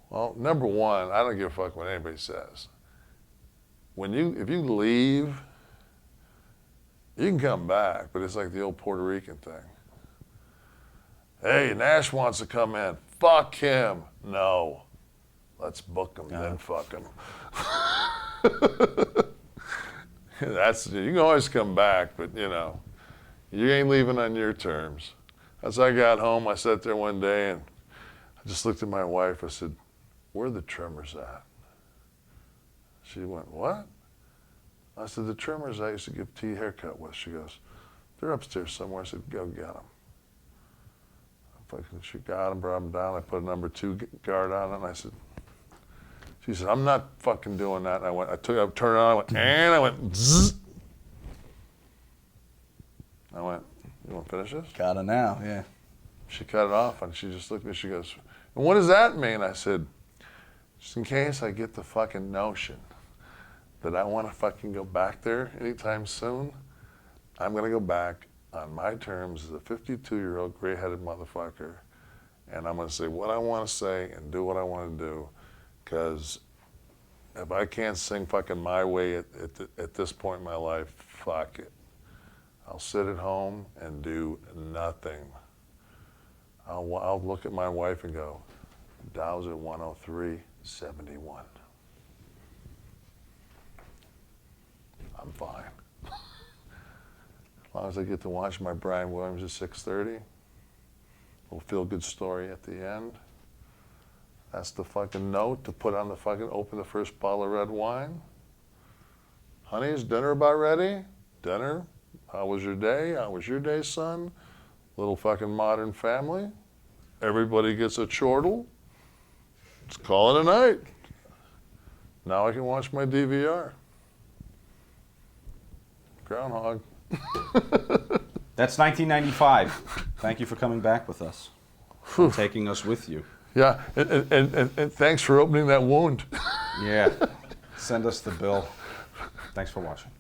Well, number one, I don't give a fuck what anybody says. If you leave, you can come back, but it's like the old Puerto Rican thing. Hey, Nash wants to come in. Fuck him. No. Let's book him, then fuck him. You can always come back, but you know, you ain't leaving on your terms. As I got home, I sat there one day and I just looked at my wife. I said, where are the trimmers at? She went, what? I said, the trimmers I used to give T haircut with. She goes, they're upstairs somewhere. I said, go get them. She got them, brought them down. I put a number 2 guard on it, and I said, she said, I'm not fucking doing that. And I turned it on, I went, and I went, zzz. I went, you want to finish this? Got it now, yeah. She cut it off, and she just looked at me, she goes, and what does that mean? I said, just in case I get the fucking notion that I want to fucking go back there anytime soon, I'm going to go back on my terms as a 52-year-old gray-headed motherfucker, and I'm going to say what I want to say and do what I want to do, because if I can't sing fucking my way at this point in my life, fuck it. I'll sit at home and do nothing. I'll look at my wife and go, Dow's at 103.71. I'm fine. As long as I get to watch my Brian Williams at 6:30, little feel-good story at the end. That's the fucking note to put on the fucking, open the first bottle of red wine. Honey, is dinner about ready? Dinner? How was your day? How was your day, son? Little fucking Modern Family. Everybody gets a chortle. Let's call it a night. Now I can watch my DVR. Groundhog. That's 1995. Thank you for coming back with us. And taking us with you. Yeah, and thanks for opening that wound. Yeah. Send us the bill. Thanks for watching.